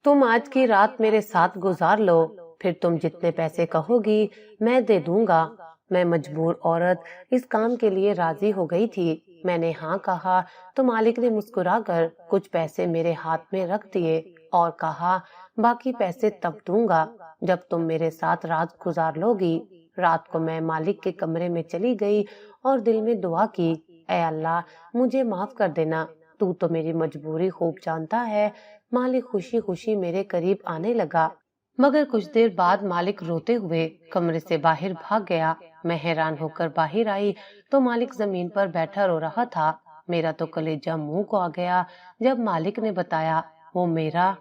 तुम आज की रात मेरे साथ गुजार लो, फिर तुम जितने पैसे कहोगी मैं दे दूंगा। मैं मजबूर औरत इस काम के लिए राजी हो गई थी। मैंने हाँ कहा तो मालिक ने मुस्कुराकर कुछ पैसे मेरे हाथ में रख दिए और कहा, बाकी पैसे तब दूंगा जब तुम मेरे साथ रात गुजार लोगी। रात को मैं मालिक के कमरे में चली गई और दिल में दुआ की, ऐ अल्लाह, मुझे माफ कर देना, तू तो मेरी मजबूरी खूब जानता है। मालिक खुशी खुशी मेरे करीब आने लगा, मगर कुछ देर बाद मालिक रोते हुए कमरे से बाहर भाग गया। मैं हैरान होकर बाहर आई तो मालिक जमीन पर बैठा रो रहा था। मेरा तो कलेजा मुंह को आ गया जब मालिक ने बताया, वो मेरा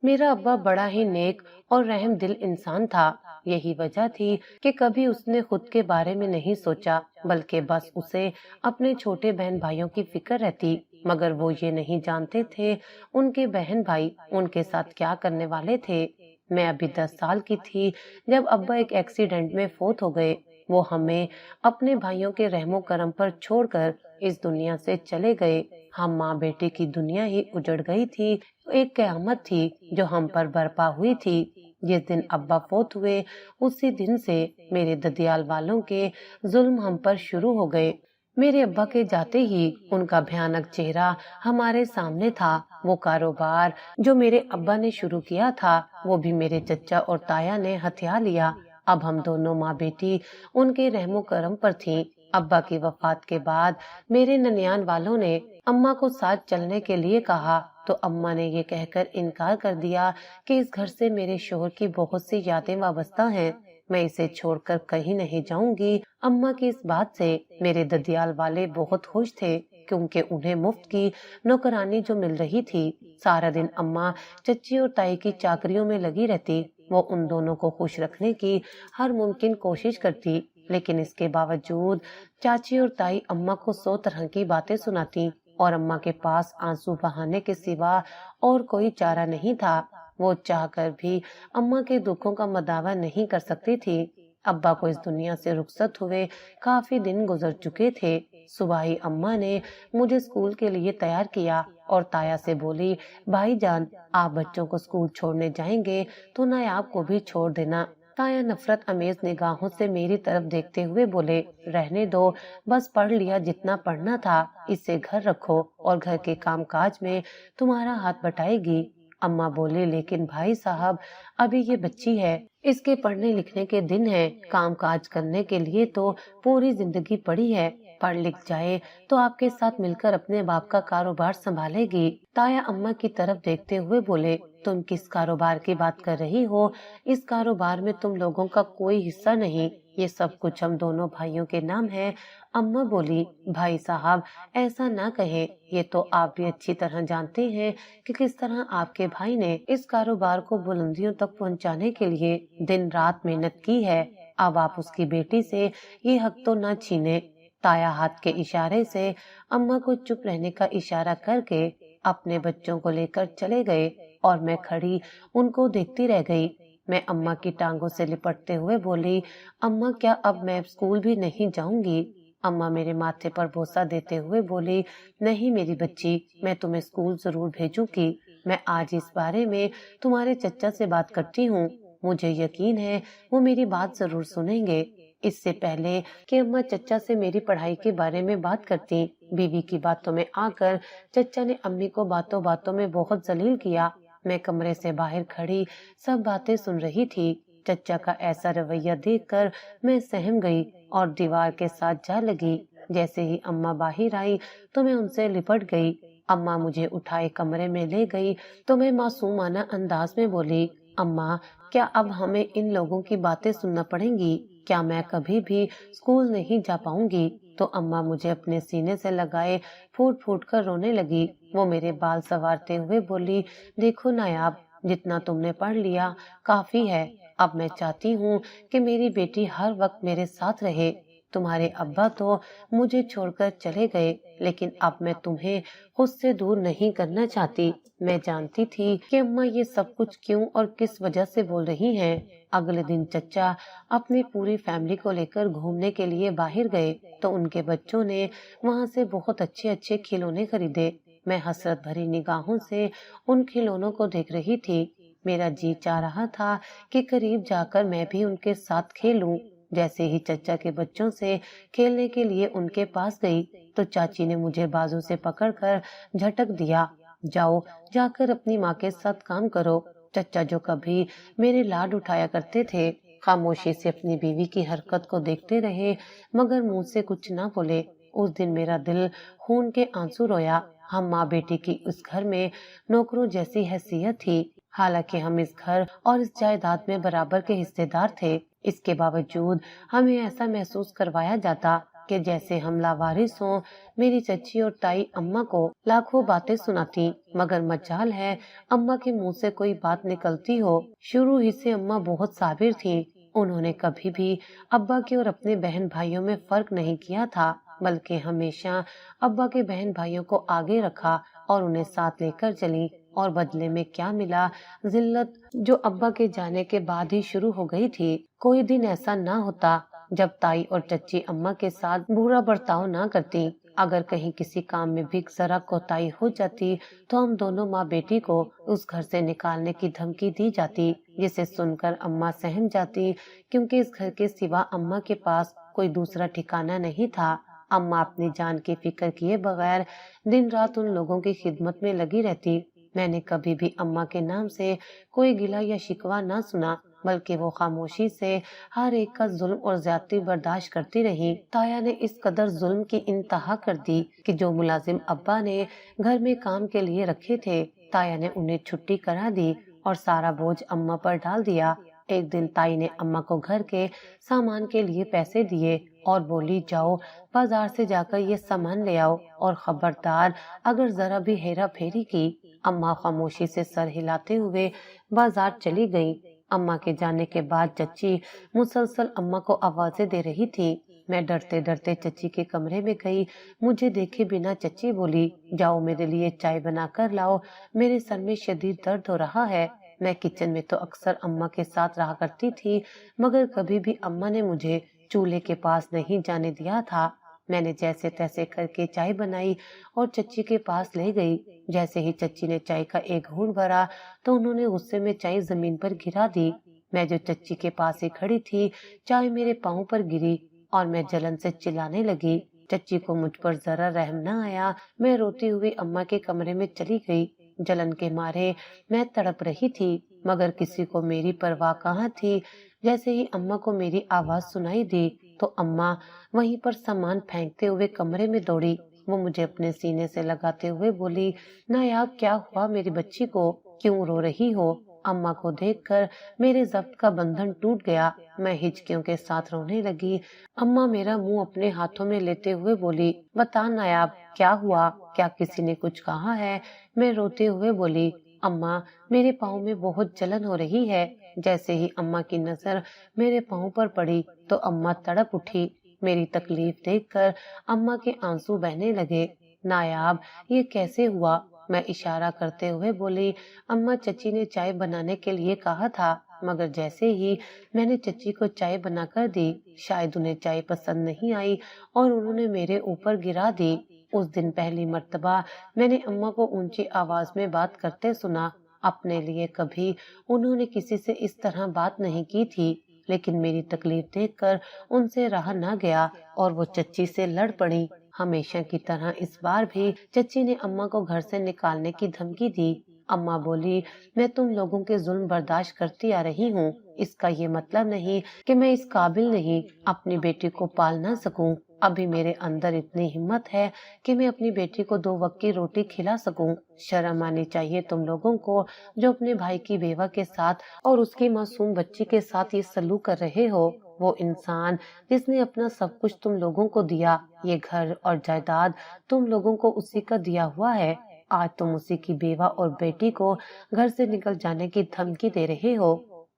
मेरा अब्बा बड़ा ही नेक और रहम दिल इंसान था। यही वजह थी कि कभी उसने खुद के बारे में नहीं सोचा, बल्कि बस उसे अपने छोटे बहन भाइयों की फिक्र रहती। मगर वो ये नहीं जानते थे उनके बहन भाई उनके साथ क्या करने वाले थे। मैं अभी 10 साल की थी जब अब्बा एक एक्सीडेंट में फोत हो गए। वो हमें अपने भाइयों के रहमो करम पर छोड़कर इस दुनिया से चले गए। हम माँ बेटे की दुनिया ही उजड़ गई थी। एक कयामत थी जो हम पर बरपा हुई थी। जिस दिन अब्बा फोत हुए उसी दिन से मेरे ददियाल वालों के जुल्म हम पर शुरू हो गए। मेरे अब्बा के जाते ही उनका भयानक चेहरा हमारे सामने था। वो कारोबार जो मेरे अब्बा ने शुरू किया था वो भी मेरे चचा और ताया ने हथिया लिया। अब हम दोनों माँ बेटी उनके रहमो करम पर थीं। अब्बा की वफात के बाद मेरे ननियान वालों ने अम्मा को साथ चलने के लिए कहा तो अम्मा ने ये कहकर इनकार कर दिया कि इस घर से मेरे शोहर की बहुत सी यादें वाबस्ता हैं, मैं इसे छोड़कर कहीं नहीं जाऊंगी। अम्मा की इस बात से मेरे ददियाल वाले बहुत खुश थे, क्योंकि उन्हें मुफ्त की नौकरानी जो मिल रही थी। सारा दिन अम्मा चच्ची और ताई की चाकरियों में लगी रहती। वो उन दोनों को खुश रखने की हर मुमकिन कोशिश करती, लेकिन इसके बावजूद चाची और ताई अम्मा को 100 तरह की बातें सुनाती और अम्मा के पास आंसू बहाने के सिवा और कोई चारा नहीं था। वो चाहकर भी अम्मा के दुखों का मदावा नहीं कर सकती थी। अब्बा को इस दुनिया से रुखसत हुए काफी दिन गुजर चुके थे। सुबह ही अम्मा ने मुझे स्कूल के लिए तैयार किया और ताया से बोली, भाईजान, आप बच्चों को स्कूल छोड़ने जाएंगे तो नायाब को भी छोड़ देना। ताया नफरत अमेज निगाहों से मेरी तरफ देखते हुए बोले, रहने दो, बस पढ़ लिया जितना पढ़ना था, इसे घर रखो और घर के कामकाज में तुम्हारा हाथ बटाएगी। अम्मा बोले, लेकिन भाई साहब, अभी ये बच्ची है, इसके पढ़ने लिखने के दिन है, काम काज करने के लिए तो पूरी जिंदगी पड़ी है। पढ़ लिख जाए तो आपके साथ मिलकर अपने बाप का कारोबार संभालेगी। ताया अम्मा की तरफ देखते हुए बोले, तुम किस कारोबार की बात कर रही हो? इस कारोबार में तुम लोगों का कोई हिस्सा नहीं, ये सब कुछ हम दोनों भाइयों के नाम है। अम्मा बोली, भाई साहब, ऐसा ना कहें, ये तो आप भी अच्छी तरह जानते हैं कि किस तरह आपके भाई ने इस कारोबार को बुलंदियों तक पहुंचाने के लिए दिन रात मेहनत की है। अब आप उसकी बेटी से ये हक तो ना छीने। ताया हाथ के इशारे से अम्मा को चुप रहने का इशारा करके अपने बच्चों को लेकर चले गए और मैं खड़ी उनको देखती रह गई। मैं अम्मा की टांगों से लिपटते हुए बोली, अम्मा, क्या अब मैं स्कूल भी नहीं जाऊंगी? अम्मा मेरे माथे पर बोसा देते हुए बोली, नहीं मेरी बच्ची, मैं तुम्हें स्कूल जरूर भेजूंगी। मैं आज इस बारे में तुम्हारे चचा से बात करती हूँ। मुझे यकीन है वो मेरी बात जरूर सुनेंगे। इससे पहले कि अम्मा चचा से मेरी पढ़ाई के बारे में बात करती, बीवी की बातों में आकर चचा ने अम्मी को बातों बातों में बहुत जलील किया। मैं कमरे से बाहर खड़ी सब बातें सुन रही थी। चचा का ऐसा रवैया देखकर मैं सहम गई और दीवार के साथ जा लगी। जैसे ही अम्मा बाहर आई तो मैं उनसे लिपट गई। अम्मा मुझे उठाए कमरे में ले गई तो मैं मासूमाना अंदाज में बोली, अम्मा, क्या अब हमें इन लोगों की बातें सुनना पड़ेंगी? क्या मैं कभी भी स्कूल नहीं जा पाऊंगी? तो अम्मा मुझे अपने सीने से लगाए फूट फूट कर रोने लगी। वो मेरे बाल संवारते हुए बोली, देखो नायाब, जितना तुमने पढ़ लिया काफी है। अब मैं चाहती हूँ कि मेरी बेटी हर वक्त मेरे साथ रहे। तुम्हारे अब्बा तो मुझे छोड़कर चले गए, लेकिन अब मैं तुम्हें खुद से दूर नहीं करना चाहती। मैं जानती थी कि अम्मा ये सब कुछ क्यों और किस वजह से बोल रही हैं। अगले दिन चचा अपनी पूरी फैमिली को लेकर घूमने के लिए बाहर गए तो उनके बच्चों ने वहाँ से बहुत अच्छे अच्छे खिलौने खरीदे। میں حسرت بھری نگاہوں سے ان کھلونوں کو دیکھ رہی تھی۔ میرا جی چاہ رہا تھا کہ قریب جا کر میں بھی ان کے ساتھ کھیلوں۔ جیسے ہی چچا کے بچوں سے کھیلنے کے لیے ان کے پاس گئی تو چاچی نے مجھے بازو سے پکڑ کر جھٹک دیا، جاؤ جا کر اپنی ماں کے ساتھ کام کرو۔ چچا جو کبھی میرے لاڈ اٹھایا کرتے تھے خاموشی سے اپنی بیوی کی حرکت کو دیکھتے رہے مگر منہ سے کچھ نہ بولے۔ اس دن میرا دل خون کے آنسو رویا۔ ہم ماں بیٹی کی اس گھر میں نوکروں جیسی حیثیت تھی، حالانکہ ہم اس گھر اور اس جائیداد میں برابر کے حصے دار تھے۔ اس کے باوجود ہمیں ایسا محسوس کروایا جاتا کہ جیسے ہم لاوارث ہوں۔ میری چچی اور تائی اماں کو لاکھوں باتیں سناتی مگر مجال ہے اماں کے منہ سے کوئی بات نکلتی ہو۔ شروع ہی سے اماں بہت صابر تھی، انہوں نے کبھی بھی ابا کے اور اپنے بہن بھائیوں میں فرق نہیں کیا تھا، بلکہ ہمیشہ ابا کے بہن بھائیوں کو آگے رکھا اور انہیں ساتھ لے کر چلی۔ اور بدلے میں کیا ملا؟ ذلت، جو ابا کے جانے کے بعد ہی شروع ہو گئی تھی۔ کوئی دن ایسا نہ ہوتا جب تائی اور چچی اماں کے ساتھ برا برتاؤ نہ کرتی۔ اگر کہیں کسی کام میں بھی ذرا کوتاہی ہو جاتی تو ہم دونوں ماں بیٹی کو اس گھر سے نکالنے کی دھمکی دی جاتی، جسے سن کر اماں سہم جاتی، کیونکہ اس گھر کے سوا اماں کے پاس کوئی دوسرا ٹھکانہ نہیں تھا۔ اماں اپنی جان کی فکر کیے بغیر دن رات ان لوگوں کی خدمت میں لگی رہتی۔ میں نے کبھی بھی اماں کے نام سے کوئی گلہ یا شکوہ نہ سنا، بلکہ وہ خاموشی سے ہر ایک کا ظلم اور زیادتی برداشت کرتی رہی۔ تایا نے اس قدر ظلم کی انتہا کر دی کہ جو ملازم ابا نے گھر میں کام کے لیے رکھے تھے، تایا نے انہیں چھٹی کرا دی اور سارا بوجھ اماں پر ڈال دیا۔ ایک دن تائی نے اماں کو گھر کے سامان کے لیے پیسے دیے اور بولی، جاؤ بازار سے جا کر یہ سامان لے آؤ اور خبردار اگر ذرا بھی ہیرا پھیری کی۔ اماں خاموشی سے سر ہلاتے ہوئے بازار چلی گئیں۔ اماں کے جانے کے بعد چچی مسلسل اماں کو آوازیں دے رہی تھی۔ میں ڈرتے ڈرتے چچی کے کمرے میں گئی۔ مجھے دیکھے بنا چچی بولی، جاؤ میرے لیے چائے بنا کر لاؤ، میرے سر میں شدید درد ہو رہا ہے۔ میں کچن میں تو اکثر اماں کے ساتھ رہا کرتی تھی مگر کبھی بھی اماں نے مجھے چولہے کے پاس نہیں جانے دیا تھا۔ میں نے جیسے تیسے کر کے چائے بنائی اور چچی کے پاس لے گئی۔ جیسے ہی چچی نے چائے کا ایک گھونٹ بھرا تو انہوں نے غصے میں چائے زمین پر گرا دی۔ میں جو چچی کے پاس ہی کھڑی تھی، چائے میرے پاؤں پر گری اور میں جلن سے چلانے لگی۔ چچی کو مجھ پر ذرا رحم نہ آیا۔ میں روتی ہوئی اماں کے کمرے میں چلی گئی۔ جلن کے مارے میں تڑپ رہی تھی مگر کسی کو میری پرواہ کہاں تھی۔ جیسے ہی اماں کو میری آواز سنائی دی تو اماں وہیں پر سامان پھینکتے ہوئے کمرے میں دوڑی۔ وہ مجھے اپنے سینے سے لگاتے ہوئے بولی، نایاب کیا ہوا میری بچی کو، کیوں رو رہی ہو؟ اماں کو دیکھ کر میرے ضبط کا بندھن ٹوٹ گیا۔ میں ہچکیوں کے ساتھ رونے لگی۔ اماں میرا منہ اپنے ہاتھوں میں لیتے ہوئے بولی، بتا نایاب کیا ہوا، کیا کسی نے کچھ کہا ہے؟ میں روتے ہوئے بولی، اماں میرے پاؤں میں بہت جلن ہو رہی ہے۔ جیسے ہی اماں کی نظر میرے پاؤں پر پڑی تو اماں تڑپ اٹھی۔ میری تکلیف دیکھ کر اماں کے آنسو بہنے لگے۔ نایاب یہ کیسے ہوا؟ میں اشارہ کرتے ہوئے بولی، اماں چچی نے چائے بنانے کے لیے کہا تھا مگر جیسے ہی میں نے چچی کو چائے بنا کر دی، شاید انہیں چائے پسند نہیں آئی اور انہوں نے میرے اوپر گرا دی۔ اس دن پہلی مرتبہ میں نے اماں کو اونچی آواز میں بات کرتے سنا۔ اپنے لیے کبھی انہوں نے کسی سے اس طرح بات نہیں کی تھی، لیکن میری تکلیف دیکھ کر ان سے رہا نہ گیا اور وہ چچی سے لڑ پڑی۔ ہمیشہ کی طرح اس بار بھی چچی نے اماں کو گھر سے نکالنے کی دھمکی دی۔ اماں بولی، میں تم لوگوں کے ظلم برداشت کرتی آ رہی ہوں، اس کا یہ مطلب نہیں کہ میں اس قابل نہیں اپنی بیٹی کو پال نہ سکوں۔ ابھی میرے اندر اتنی ہمت ہے کہ میں اپنی بیٹی کو 2 وقت کی روٹی کھلا سکوں۔ شرم آنی چاہیے تم لوگوں کو جو اپنے بھائی کی بیوہ کے ساتھ اور اس کی معصوم بچی کے ساتھ یہ سلوک کر رہے ہو۔ وہ انسان جس نے اپنا سب کچھ تم لوگوں کو دیا، یہ گھر اور جائیداد تم لوگوں کو اسی کا دیا ہوا ہے، آج تم اسی کی بیوہ اور بیٹی کو گھر سے نکل جانے کی دھمکی دے رہے ہو۔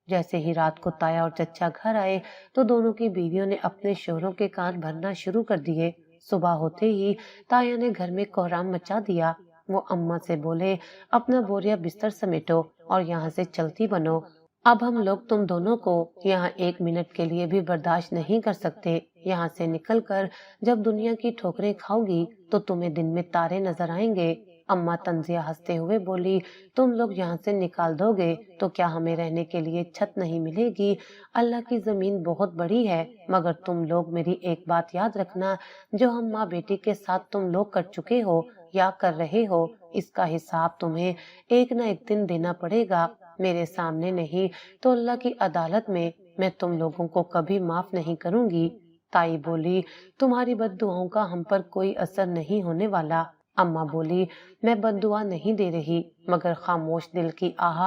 جیسے ہی رات کو تایا اور چچا گھر آئے تو دونوں کی بیویوں نے اپنے شوہروں کے کان بھرنا شروع کر دیے۔ صبح ہوتے ہی تایا نے گھر میں کوہرام مچا دیا۔ وہ اماں سے بولے، اپنا بوریا بستر سمیٹو اور یہاں سے چلتی بنو۔ اب ہم لوگ تم دونوں کو یہاں 1 منٹ کے لیے بھی برداشت نہیں کر سکتے۔ یہاں سے نکل کر جب دنیا کی ٹھوکریں کھاؤ گی تو تمہیں دن میں تارے نظر آئیں گے۔ अम्मा तंजिया हंसते हुए बोली, तुम लोग यहाँ से निकाल दोगे तो क्या हमें रहने के लिए छत नहीं मिलेगी? अल्लाह की जमीन बहुत बड़ी है, मगर तुम लोग मेरी एक बात याद रखना, जो हम माँ बेटी के साथ तुम लोग कर चुके हो या कर रहे हो, इसका हिसाब तुम्हें एक न एक दिन देना पड़ेगा। मेरे सामने नहीं तो अल्लाह की अदालत में मैं तुम लोगों को कभी माफ नहीं करूंगी। ताई बोली, तुम्हारी बद्दुआओं का हम पर कोई असर नहीं होने वाला। अम्मा बोली, मैं बद्दुआ नहीं दे रही, मगर खामोश दिल की आह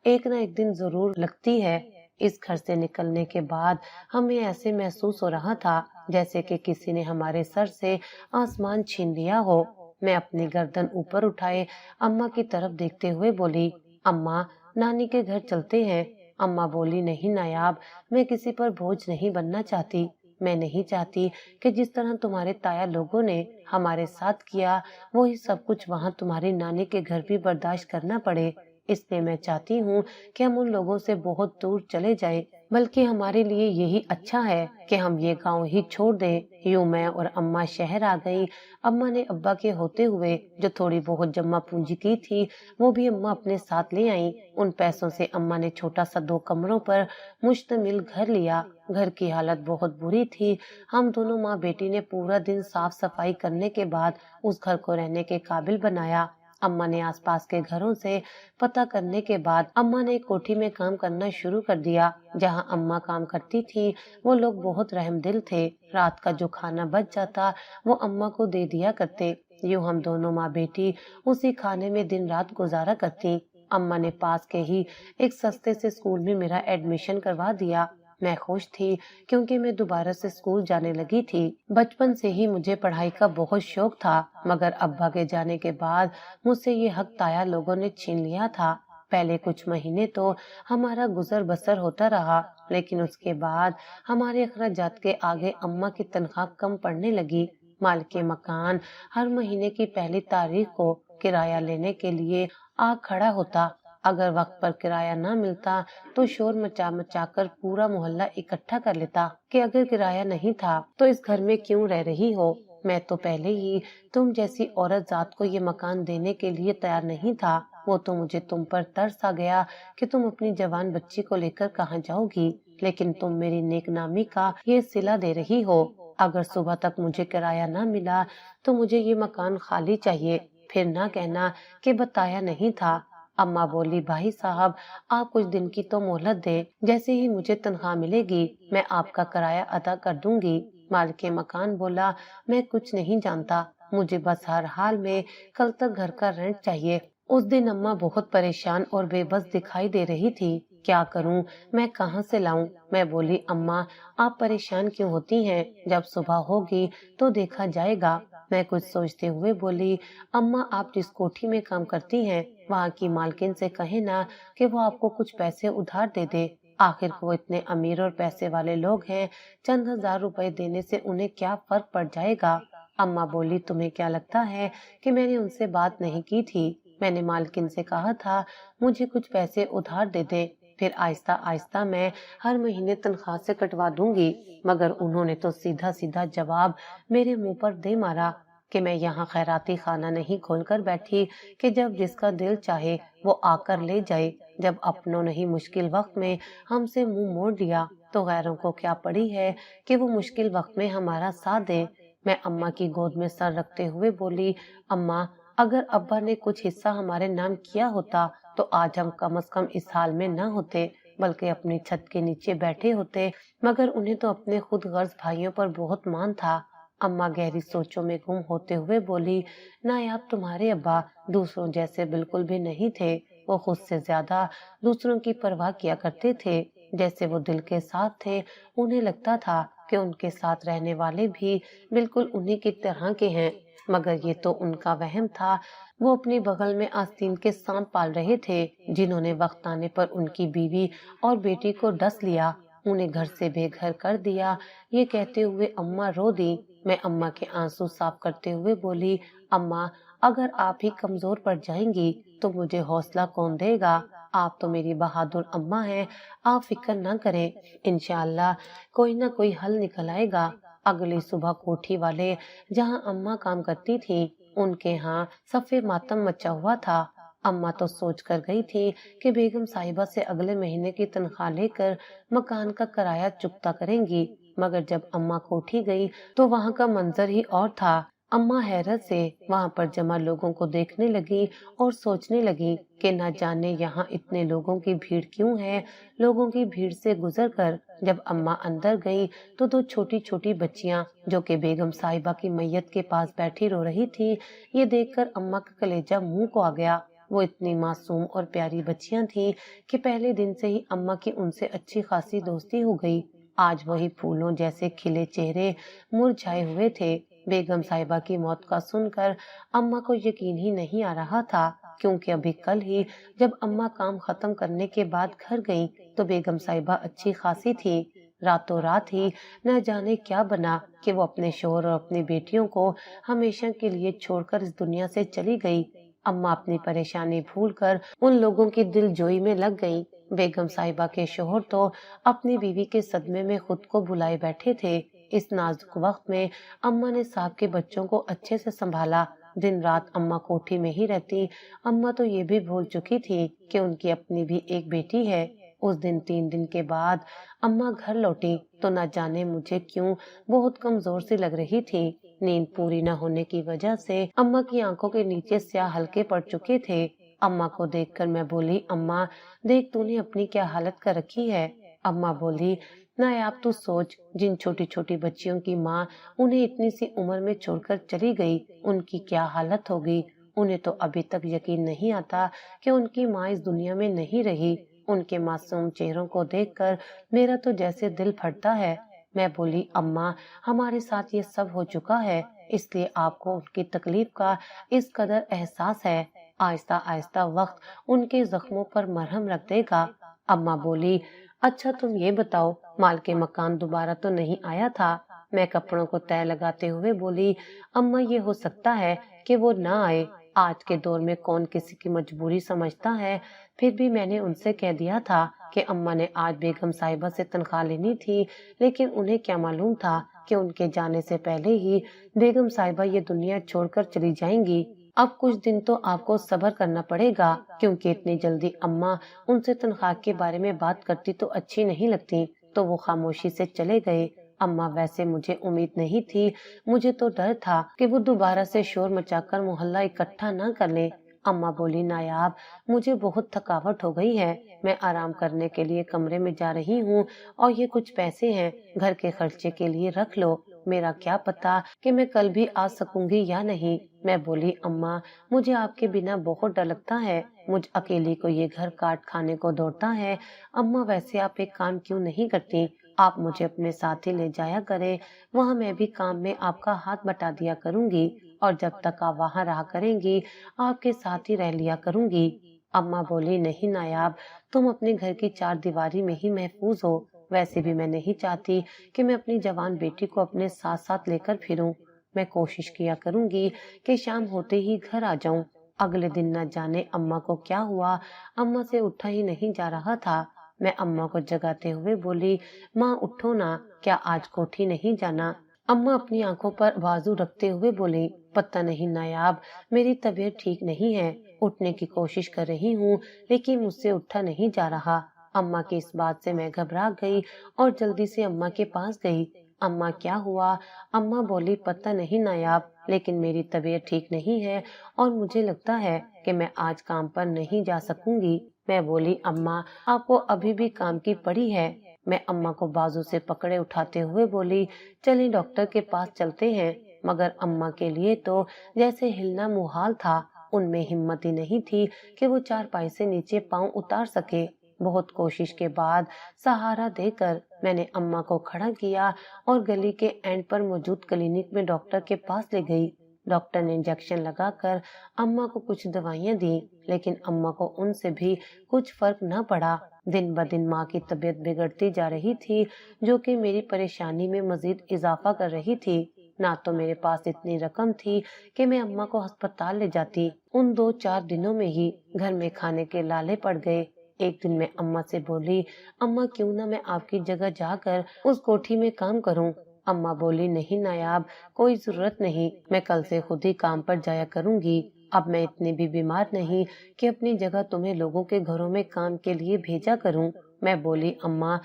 एक न एक दिन जरूर लगती है। इस घर से निकलने के बाद हमें ऐसे महसूस हो रहा था जैसे कि किसी ने हमारे सर से आसमान छीन लिया हो। मैं अपनी गर्दन ऊपर उठाए अम्मा की तरफ देखते हुए बोली, अम्मा, नानी के घर चलते हैं। अम्मा बोली, नहीं नायाब, मैं किसी पर बोझ नहीं बनना चाहती। मैं नहीं चाहती कि जिस तरह तुम्हारे ताया लोगों ने हमारे साथ किया, वही सब कुछ वहाँ तुम्हारी नानी के घर भी बर्दाश्त करना पड़े। इसलिए मैं चाहती हूँ कि हम उन लोगों से बहुत दूर चले जाएं, बल्कि हमारे लिए यही अच्छा है कि हम ये गांव ही छोड़ दें। यूं मैं और अम्मा शहर आ गई। अम्मा ने अब्बा के होते हुए जो थोड़ी बहुत जमा पूंजी की थी, वो भी अम्मा अपने साथ ले आई। उन पैसों से अम्मा ने छोटा सा 2 कमरों पर मुश्तमिल घर लिया। घर की हालत बहुत बुरी थी। हम दोनों माँ बेटी ने पूरा दिन साफ सफाई करने के बाद उस घर को रहने के काबिल बनाया। अम्मा ने आसपास के घरों से पता करने के बाद अम्मा ने एक कोठी में काम करना शुरू कर दिया। जहां अम्मा काम करती थी, वो लोग बहुत रहमदिल थे। रात का जो खाना बच जाता वो अम्मा को दे दिया करते। यूं हम दोनों माँ बेटी उसी खाने में दिन रात गुजारा करती। अम्मा ने पास के ही एक सस्ते से स्कूल में मेरा एडमिशन करवा दिया। मैं खुश थी क्योंकि मैं दोबारा से स्कूल जाने लगी थी। बचपन से ही मुझे पढ़ाई का बहुत शौक था, मगर अब्बा के जाने के बाद मुझसे ये हक ताया लोगों ने छीन लिया था। पहले कुछ महीने तो हमारा गुजर बसर होता रहा, लेकिन उसके बाद हमारे अखराजात के आगे अम्मा की तनख्वाह कम पड़ने लगी। मालिक मकान हर महीने की पहली तारीख को किराया लेने के लिए आ खड़ा होता। अगर वक्त पर किराया न मिलता तो शोर मचा मचा कर पूरा मोहल्ला इकट्ठा कर लेता कि अगर किराया नहीं था तो इस घर में क्यों रह रही हो। मैं तो पहले ही तुम जैसी औरत जात को ये मकान देने के लिए तैयार नहीं था। वो तो मुझे तुम पर तरस आ गया कि तुम अपनी जवान बच्ची को लेकर कहाँ जाओगी, लेकिन तुम मेरी नेकनामी का ये सिला दे रही हो। अगर सुबह तक मुझे किराया न मिला तो मुझे ये मकान खाली चाहिए, फिर ना कहना कि बताया नहीं था। अम्मा बोली, भाई साहब, आप कुछ दिन की तो मोहलत दें, जैसे ही मुझे तनख्वाह मिलेगी मैं आपका किराया अदा कर दूंगी। मालिक मकान बोला, मैं कुछ नहीं जानता, मुझे बस हर हाल में कल तक घर का रेंट चाहिए। उस दिन अम्मा बहुत परेशान और बेबस दिखाई दे रही थी। क्या करूं, मैं कहां से लाऊं? मैं बोली, अम्मा, आप परेशान क्यों होती हैं? जब सुबह होगी तो देखा जाएगा। मैं कुछ सोचते हुए बोली, अम्मा, आप जिस कोठी में काम करती हैं, वहाँ की मालकिन से कहे ना कि वो आपको कुछ पैसे उधार दे दे। आखिर वो इतने अमीर और पैसे वाले लोग हैं, चंद हजार रुपए देने से उन्हें क्या फर्क पड़ जाएगा। अम्मा बोली, तुम्हें क्या लगता है कि मैंने उनसे बात नहीं की थी? मैंने मालकिन से कहा था मुझे कुछ पैसे उधार दे दे, फिर आहिस्ता आहिस्ता मैं हर महीने तनख्वाह से कटवा दूंगी। मगर उन्होंने तो सीधा सीधा जवाब मेरे मुंह पर दे मारा कि मैं यहाँ खैराती खाना नहीं खोलकर बैठी कि जब जिसका दिल चाहे वो आकर ले जाए। जब अपनों ने ही मुश्किल वक्त में हमसे मुंह मोड़ लिया तो गैरों को क्या पड़ी है कि वो मुश्किल वक्त में हमारा साथ दे। मैं अम्मा की गोद में सर रखते हुए बोली, अम्मा, अगर अब्बा ने कुछ हिस्सा हमारे नाम किया होता तो आज हम कम से कम इस हाल में न होते, बल्कि अपनी छत के नीचे बैठे होते। मगर उन्हें तो अपने खुद गर्ज भाइयों पर बहुत मान था। अम्मा गहरी सोचों में गुम होते हुए बोली, नायाब, तुम्हारे अब्बा दूसरों जैसे बिल्कुल भी नहीं थे। वो खुद से ज्यादा दूसरों की परवाह किया करते थे। जैसे वो दिल के साथ थे, उन्हें लगता था कि उनके साथ रहने वाले भी बिल्कुल उन्हीं की तरह के हैं। मगर ये तो उनका वहम था। वो अपने बगल में आस्तीन के सांप पाल रहे थे, जिन्होंने वक्त आने पर उनकी बीवी और बेटी को डस लिया, उन्हें घर से बेघर कर दिया। ये कहते हुए अम्मा रो दी। मैं अम्मा के आंसू साफ करते हुए बोली, अम्मा, अगर आप ही कमजोर पड़ जाएंगी तो मुझे हौसला कौन देगा? आप तो मेरी बहादुर अम्मा हैं, आप फिक्र न करें, इंशाअल्लाह कोई ना कोई हल निकल आएगा। अगली सुबह कोठी वाले जहां अम्मा काम करती थी ان کے ہاں صفے ماتم مچا ہوا تھا۔ اماں تو سوچ کر گئی تھی کہ بیگم صاحبہ سے اگلے مہینے کی تنخواہ لے کر مکان کا کرایہ چکتا کریں گی، مگر جب اماں کوٹھی گئی تو وہاں کا منظر ہی اور تھا۔ اماں حیرت سے وہاں پر جمع لوگوں کو دیکھنے لگی اور سوچنے لگی کہ نہ جانے یہاں اتنے لوگوں کی بھیڑ کیوں ہے۔ لوگوں کی بھیڑ سے گزر کر جب اماں اندر گئی تو دو چھوٹی چھوٹی بچیاں جو کہ بیگم صاحبہ کی میت کے پاس بیٹھی رو رہی تھی، یہ دیکھ کر اماں کا کلیجہ منہ کو آ گیا۔ وہ اتنی معصوم اور پیاری بچیاں تھیں کہ پہلے دن سے ہی اماں کی ان سے اچھی خاصی دوستی ہو گئی۔ آج وہی پھولوں جیسے کھلے چہرے مرجھائے ہوئے تھے۔ بیگم صاحبہ کی موت کا سن کر اماں کو یقین ہی نہیں آ رہا تھا، کیونکہ ابھی کل ہی جب اماں کام ختم کرنے کے بعد گھر گئیں تو بیگم صاحبہ اچھی خاصی تھی۔ راتوں رات ہی نہ جانے کیا بنا کہ وہ اپنے شوہر اور اپنی بیٹیوں کو ہمیشہ کے لیے چھوڑ کر اس دنیا سے چلی گئی۔ اماں اپنی پریشانی بھول کر ان لوگوں کی دل جوئی میں لگ گئیں۔ بیگم صاحبہ کے شوہر تو اپنی بیوی کے صدمے میں خود کو بھلائے بیٹھے تھے۔ اس نازک وقت میں اماں نے صاحب کے بچوں کو اچھے سے سنبھالا۔ دن رات اماں کوٹھی میں ہی رہتی۔ اماں تو یہ بھی بھول چکی تھی کہ ان کی اپنی بھی ایک بیٹی ہے۔ اس دن 3 دن کے بعد اماں گھر لوٹی تو نہ جانے مجھے کیوں بہت کمزور سی لگ رہی تھی۔ نیند پوری نہ ہونے کی وجہ سے اماں کی آنکھوں کے نیچے سیاہ ہلکے پڑ چکے تھے۔ اماں کو دیکھ کر میں بولی، اماں دیکھ تو نے اپنی کیا حالت کر رکھی ہے۔ اماں بولی، نایاب تو سوچ، جن چھوٹی چھوٹی بچیوں کی ماں انہیں اتنی سی عمر میں چھوڑ کر چلی گئی، ان کی کیا حالت ہوگی۔ انہیں تو ابھی تک یقین نہیں آتا کہ ان کی ماں اس دنیا میں نہیں رہی۔ ان کے معصوم چہروں کو دیکھ کر میرا تو جیسے دل پھٹتا ہے۔ میں بولی، اماں ہمارے ساتھ یہ سب ہو چکا ہے، اس لیے آپ کو ان کی تکلیف کا اس قدر احساس ہے۔ آہستہ آہستہ وقت ان کے زخموں پر مرہم رکھ دے گا۔ اماں بولی، اچھا تم یہ بتاؤ، مال کے مکان دوبارہ تو نہیں آیا تھا؟ میں کپڑوں کو تہہ لگاتے ہوئے بولی، اماں یہ ہو سکتا ہے کہ وہ نہ آئے، آج کے دور میں کون کسی کی مجبوری سمجھتا ہے۔ پھر بھی میں نے ان سے کہہ دیا تھا کہ اماں نے آج بیگم صاحبہ سے تنخواہ لینی تھی، لیکن انہیں کیا معلوم تھا کہ ان کے جانے سے پہلے ہی بیگم صاحبہ یہ دنیا چھوڑ کر چلی جائیں گی۔ اب کچھ دن تو آپ کو صبر کرنا پڑے گا، کیونکہ اتنی جلدی اماں ان سے تنخواہ کے بارے میں بات کرتی تو اچھی نہیں لگتی۔ تو وہ خاموشی سے چلے گئے۔ اماں ویسے مجھے امید نہیں تھی، مجھے تو ڈر تھا کہ وہ دوبارہ سے شور مچا کر محلہ اکٹھا نہ کر لیں۔ اماں بولی، نایاب مجھے بہت تھکاوٹ ہو گئی ہے، میں آرام کرنے کے لیے کمرے میں جا رہی ہوں، اور یہ کچھ پیسے ہیں گھر کے خرچے کے لیے رکھ لو، میرا کیا پتا کہ میں کل بھی آ سکوں گی یا نہیں۔ میں بولی، اماں مجھے آپ کے بنا بہت ڈر لگتا ہے، مجھ اکیلی کو یہ گھر کاٹ کھانے کو دوڑتا ہے۔ اماں ویسے آپ ایک کام کیوں نہیں کرتی، آپ مجھے اپنے ساتھ ہی لے جایا کریں، وہاں میں بھی کام میں آپ کا ہاتھ بٹا دیا کروں گی، اور جب تک آپ وہاں رہا کریں گی آپ کے ساتھ ہی رہ لیا کروں گی۔ اماں بولی، نہیں نایاب، تم اپنے گھر کی 4 دیواری میں ہی محفوظ ہو، ویسے بھی میں نہیں چاہتی کہ میں اپنی جوان بیٹی کو اپنے ساتھ ساتھ لے کر پھروں۔ میں کوشش کیا کروں گی کہ شام ہوتے ہی گھر آ جاؤں۔ اگلے دن نہ جانے اماں کو کیا ہوا، اماں سے اٹھا ہی نہیں جا رہا تھا۔ میں اماں کو جگاتے ہوئے بولی، ماں اٹھو نا، کیا آج کوٹھی نہیں جانا؟ اماں اپنی آنکھوں پر بازو رکھتے ہوئے بولی، پتہ نہیں نایاب، میری طبیعت ٹھیک نہیں ہے، اٹھنے کی کوشش کر رہی ہوں لیکن مجھ سے اٹھا نہیں جا رہا۔ اماں کی اس بات سے میں گھبرا گئی اور جلدی سے اماں کے پاس گئی۔ اماں کیا ہوا؟ اماں بولی، پتہ نہیں نایاب، لیکن میری طبیعت ٹھیک نہیں ہے اور مجھے لگتا ہے کہ میں آج کام پر نہیں جا سکوں گی۔ میں بولی، اماں آپ کو ابھی بھی کام کی پڑی ہے؟ میں اماں کو بازو سے پکڑے اٹھاتے ہوئے بولی، چلیں ڈاکٹر کے پاس چلتے ہیں، مگر اماں کے لیے تو جیسے ہلنا محال تھا، ان میں ہمت ہی نہیں تھی کہ وہ چارپائی سے نیچے پاؤں اتار سکے۔ بہت کوشش کے بعد سہارا دے کر میں نے اماں کو کھڑا کیا اور گلی کے اینڈ پر موجود کلینک میں ڈاکٹر کے پاس لے گئی۔ ڈاکٹر نے انجیکشن لگا کر اماں کو کچھ دوائیاں دی، لیکن اماں کو ان سے بھی کچھ فرق نہ پڑا۔ دن بدن ماں کی طبیعت بگڑتی جا رہی تھی، جو کہ میری پریشانی میں مزید اضافہ کر رہی تھی۔ نہ تو میرے پاس اتنی رقم تھی کہ میں اماں کو ہسپتال لے جاتی۔ ان 2-4 دنوں میں ہی گھر میں کھانے کے لالے پڑ گئے۔ ایک دن میں اماں سے بولی، اماں کیوں نہ میں آپ کی جگہ جا کر اس کوٹھی میں کام کروں؟ अम्मा बोली, नहीं नायाब, कोई जरूरत नहीं, मैं कल से खुद ही काम पर जाया करूंगी। अब मैं इतनी भी बीमार नहीं कि अपनी जगह तुम्हें लोगों के घरों में काम के लिए भेजा करूं। मैं बोली, अम्मा,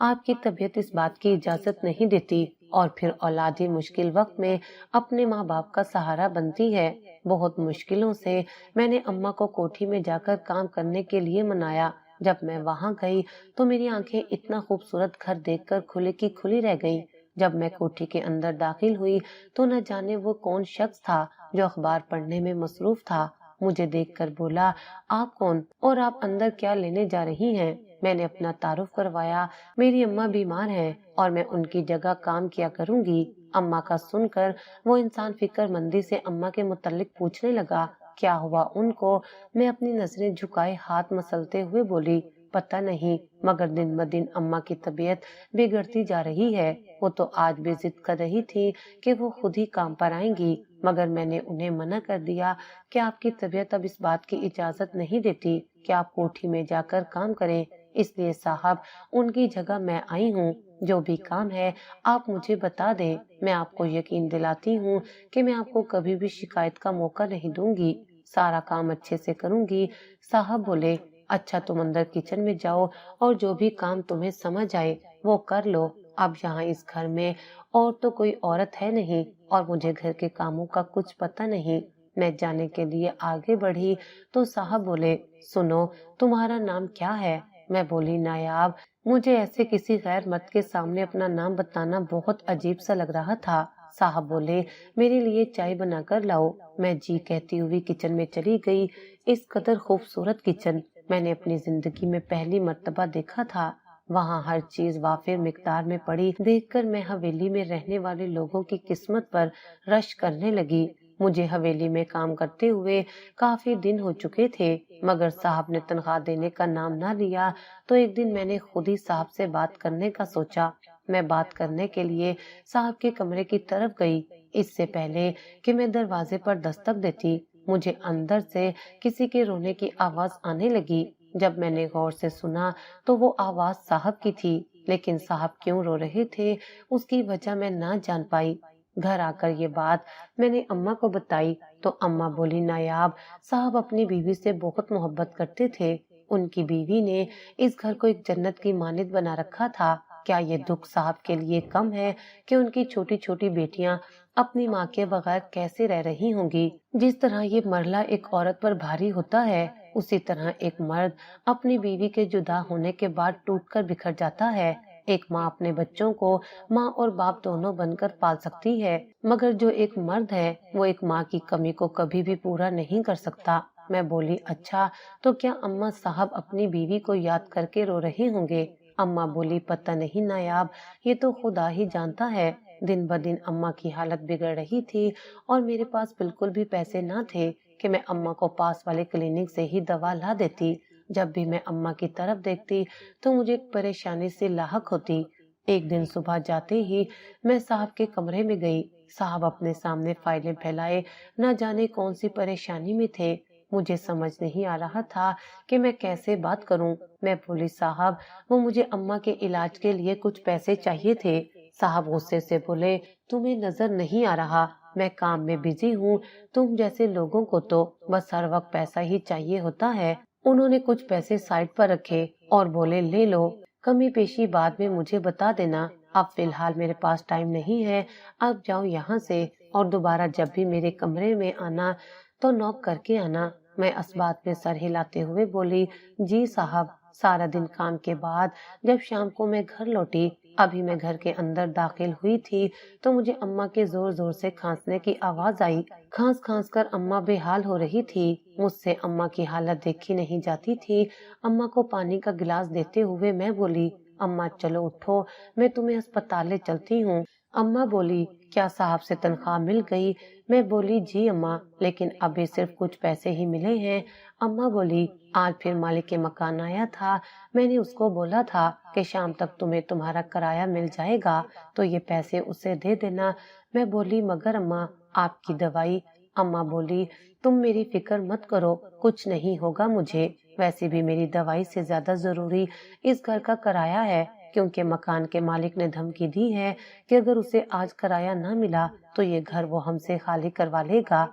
आपकी तबीयत इस बात की इजाजत नहीं देती, और फिर औलाद ही मुश्किल वक्त में अपने माँ बाप का सहारा बनती है। बहुत मुश्किलों से मैंने अम्मा को कोठी में जाकर काम करने के लिए मनाया। जब मैं वहां गई तो मेरी आंखें इतना खूबसूरत घर देखकर खुली की खुली रह गईं। जब मैं कोठी के अंदर दाखिल हुई तो न जाने वो कौन शख्स था जो अखबार पढ़ने में मसरूफ था। मुझे देखकर बोला, आप कौन और आप अंदर क्या लेने जा रही हैं? मैंने अपना तारुफ करवाया। मेरी अम्मा बीमार हैं और मैं उनकी जगह काम किया करूंगी। अम्मा का सुनकर वो इंसान फिक्रमंदी से अम्मा के मुतालिक पूछने लगा, क्या हुआ उनको? मैं अपनी नजरें झुकाए हाथ मसलते हुए बोली, पता नहीं, मगर दिन ब दिन अम्मा की तबीयत बिगड़ती जा रही है। वो तो आज भी जिद कर रही थी कि वो खुद ही काम पर आएंगी, मगर मैंने उन्हें मना कर दिया कि आपकी तबीयत अब इस बात की इजाजत नहीं देती कि आप कोठी में जाकर काम करें। इसलिए साहब, उनकी जगह मैं आई हूँ। जो भी काम है आप मुझे बता दें। मैं आपको यकीन दिलाती हूँ कि मैं आपको कभी भी शिकायत का मौका नहीं दूंगी। सारा काम अच्छे से करूंगी। साहब बोले, अच्छा, तुम अंदर किचन में जाओ और जो भी काम तुम्हें समझ आए वो कर लो। अब यहाँ इस घर में और तो कोई औरत है नहीं और मुझे घर के कामों का कुछ पता नहीं। मैं जाने के लिए आगे बढ़ी तो साहब बोले, सुनो, तुम्हारा नाम क्या है? मैं बोली, नायाब। मुझे ऐसे किसी गैर मर्द के सामने अपना नाम बताना बहुत अजीब सा लग रहा था। साहब बोले, मेरे लिए चाय बनाकर लाओ। मैं जी कहती हुई किचन में चली गई। इस कदर खूबसूरत किचन मैंने अपनी जिंदगी में पहली मर्तबा देखा था। वहाँ हर चीज वाफिर मिकदार में पड़ी देखकर मैं हवेली में रहने वाले लोगों की किस्मत पर रश करने लगी। मुझे हवेली में काम करते हुए काफी दिन हो चुके थे, मगर साहब ने तनख्वाह देने का नाम ना लिया। तो एक दिन मैंने खुद ही साहब से बात करने का सोचा। मैं बात करने के लिए साहब के कमरे की तरफ गई। इससे पहले कि मैं दरवाजे पर दस्तक देती, मुझे अंदर से किसी के रोने की आवाज आने लगी। जब मैंने गौर से सुना तो वो आवाज साहब की थी, लेकिन साहब क्यों रो रहे थे उसकी वजह मैं ना जान पाई। घर आकर ये बात मैंने अम्मा को बताई तो अम्मा बोली, नायाब, साहब अपनी बीवी से बहुत मोहब्बत करते थे। उनकी बीवी ने इस घर को एक जन्नत की मानिंद बना रखा था। क्या ये दुख साहब के लिए कम है कि उनकी छोटी छोटी बेटियां अपनी माँ के बगैर कैसे रह रही होंगी? जिस तरह ये मरला एक औरत पर भारी होता है, उसी तरह एक मर्द अपनी बीवी के जुदा होने के बाद टूटकर बिखर जाता है। एक माँ अपने बच्चों को माँ और बाप दोनों बनकर पाल सकती है, मगर जो एक मर्द है वो एक माँ की कमी को कभी भी पूरा नहीं कर सकता। मैं बोली, अच्छा, तो क्या अम्मा साहब अपनी बीवी को याद करके रो रहे होंगे? अम्मा बोली, पता नहीं नायाब, ये तो खुदा ही जानता है। दिन ब दिन अम्मा की हालत बिगड़ रही थी और मेरे पास बिल्कुल भी पैसे ना थे कि मैं अम्मा को पास वाले क्लिनिक से ही दवा ला देती। जब भी मैं अम्मा की तरफ देखती तो मुझे एक परेशानी से लाहक होती। एक दिन सुबह जाते ही मैं साहब के कमरे में गई। साहब अपने सामने फाइलें फैलाए न जाने कौन सी परेशानी में थे। मुझे समझ नहीं आ रहा था कि मैं कैसे बात करूं। मैं बोली, साहब, वो मुझे अम्मा के इलाज के लिए कुछ पैसे चाहिए थे। साहब गुस्से से बोले, तुम्हें नजर नहीं आ रहा मैं काम में बिजी हूँ? तुम जैसे लोगों को तो बस हर वक्त पैसा ही चाहिए होता है। उन्होंने कुछ पैसे साइड पर रखे और बोले, ले लो, कमी पेशी बाद में मुझे बता देना। अब फिलहाल मेरे पास टाइम नहीं है, अब जाओ यहाँ से, और दोबारा जब भी मेरे कमरे में आना तो नॉक करके आना। मैं इस बात में सर हिलाते हुए बोली, जी साहब। सारा दिन काम के बाद जब शाम को मैं घर लौटी, अभी मैं घर के अंदर दाखिल हुई थी तो मुझे अम्मा के जोर जोर से खांसने की आवाज आई। खांस खांस कर अम्मा बेहाल हो रही थी। मुझसे अम्मा की हालत देखी नहीं जाती थी। अम्मा को पानी का गिलास देते हुए मैं बोली, अम्मा चलो उठो, मैं तुम्हें अस्पताल ले चलती हूँ। अम्मा बोली, क्या साहब से तनख्वाह मिल गई? मैं बोली, जी अम्मा, लेकिन अभी सिर्फ कुछ पैसे ही मिले हैं। अम्मा बोली, आज फिर मालिक के मकान आया था, मैंने उसको बोला था कि शाम तक तुम्हें तुम्हारा किराया मिल जाएगा तो ये पैसे उसे दे देना। मैं बोली, मगर अम्मा, आपकी दवाई? अम्मा बोली, तुम मेरी फिक्र मत करो, कुछ नहीं होगा मुझे। वैसे भी मेरी दवाई से ज्यादा जरूरी इस घर का किराया है। کیونکہ مکان کے مالک نے دھمکی دی ہے کہ اگر اسے آج کرایہ نہ ملا تو یہ گھر وہ ہم سے خالی کروا لے گا۔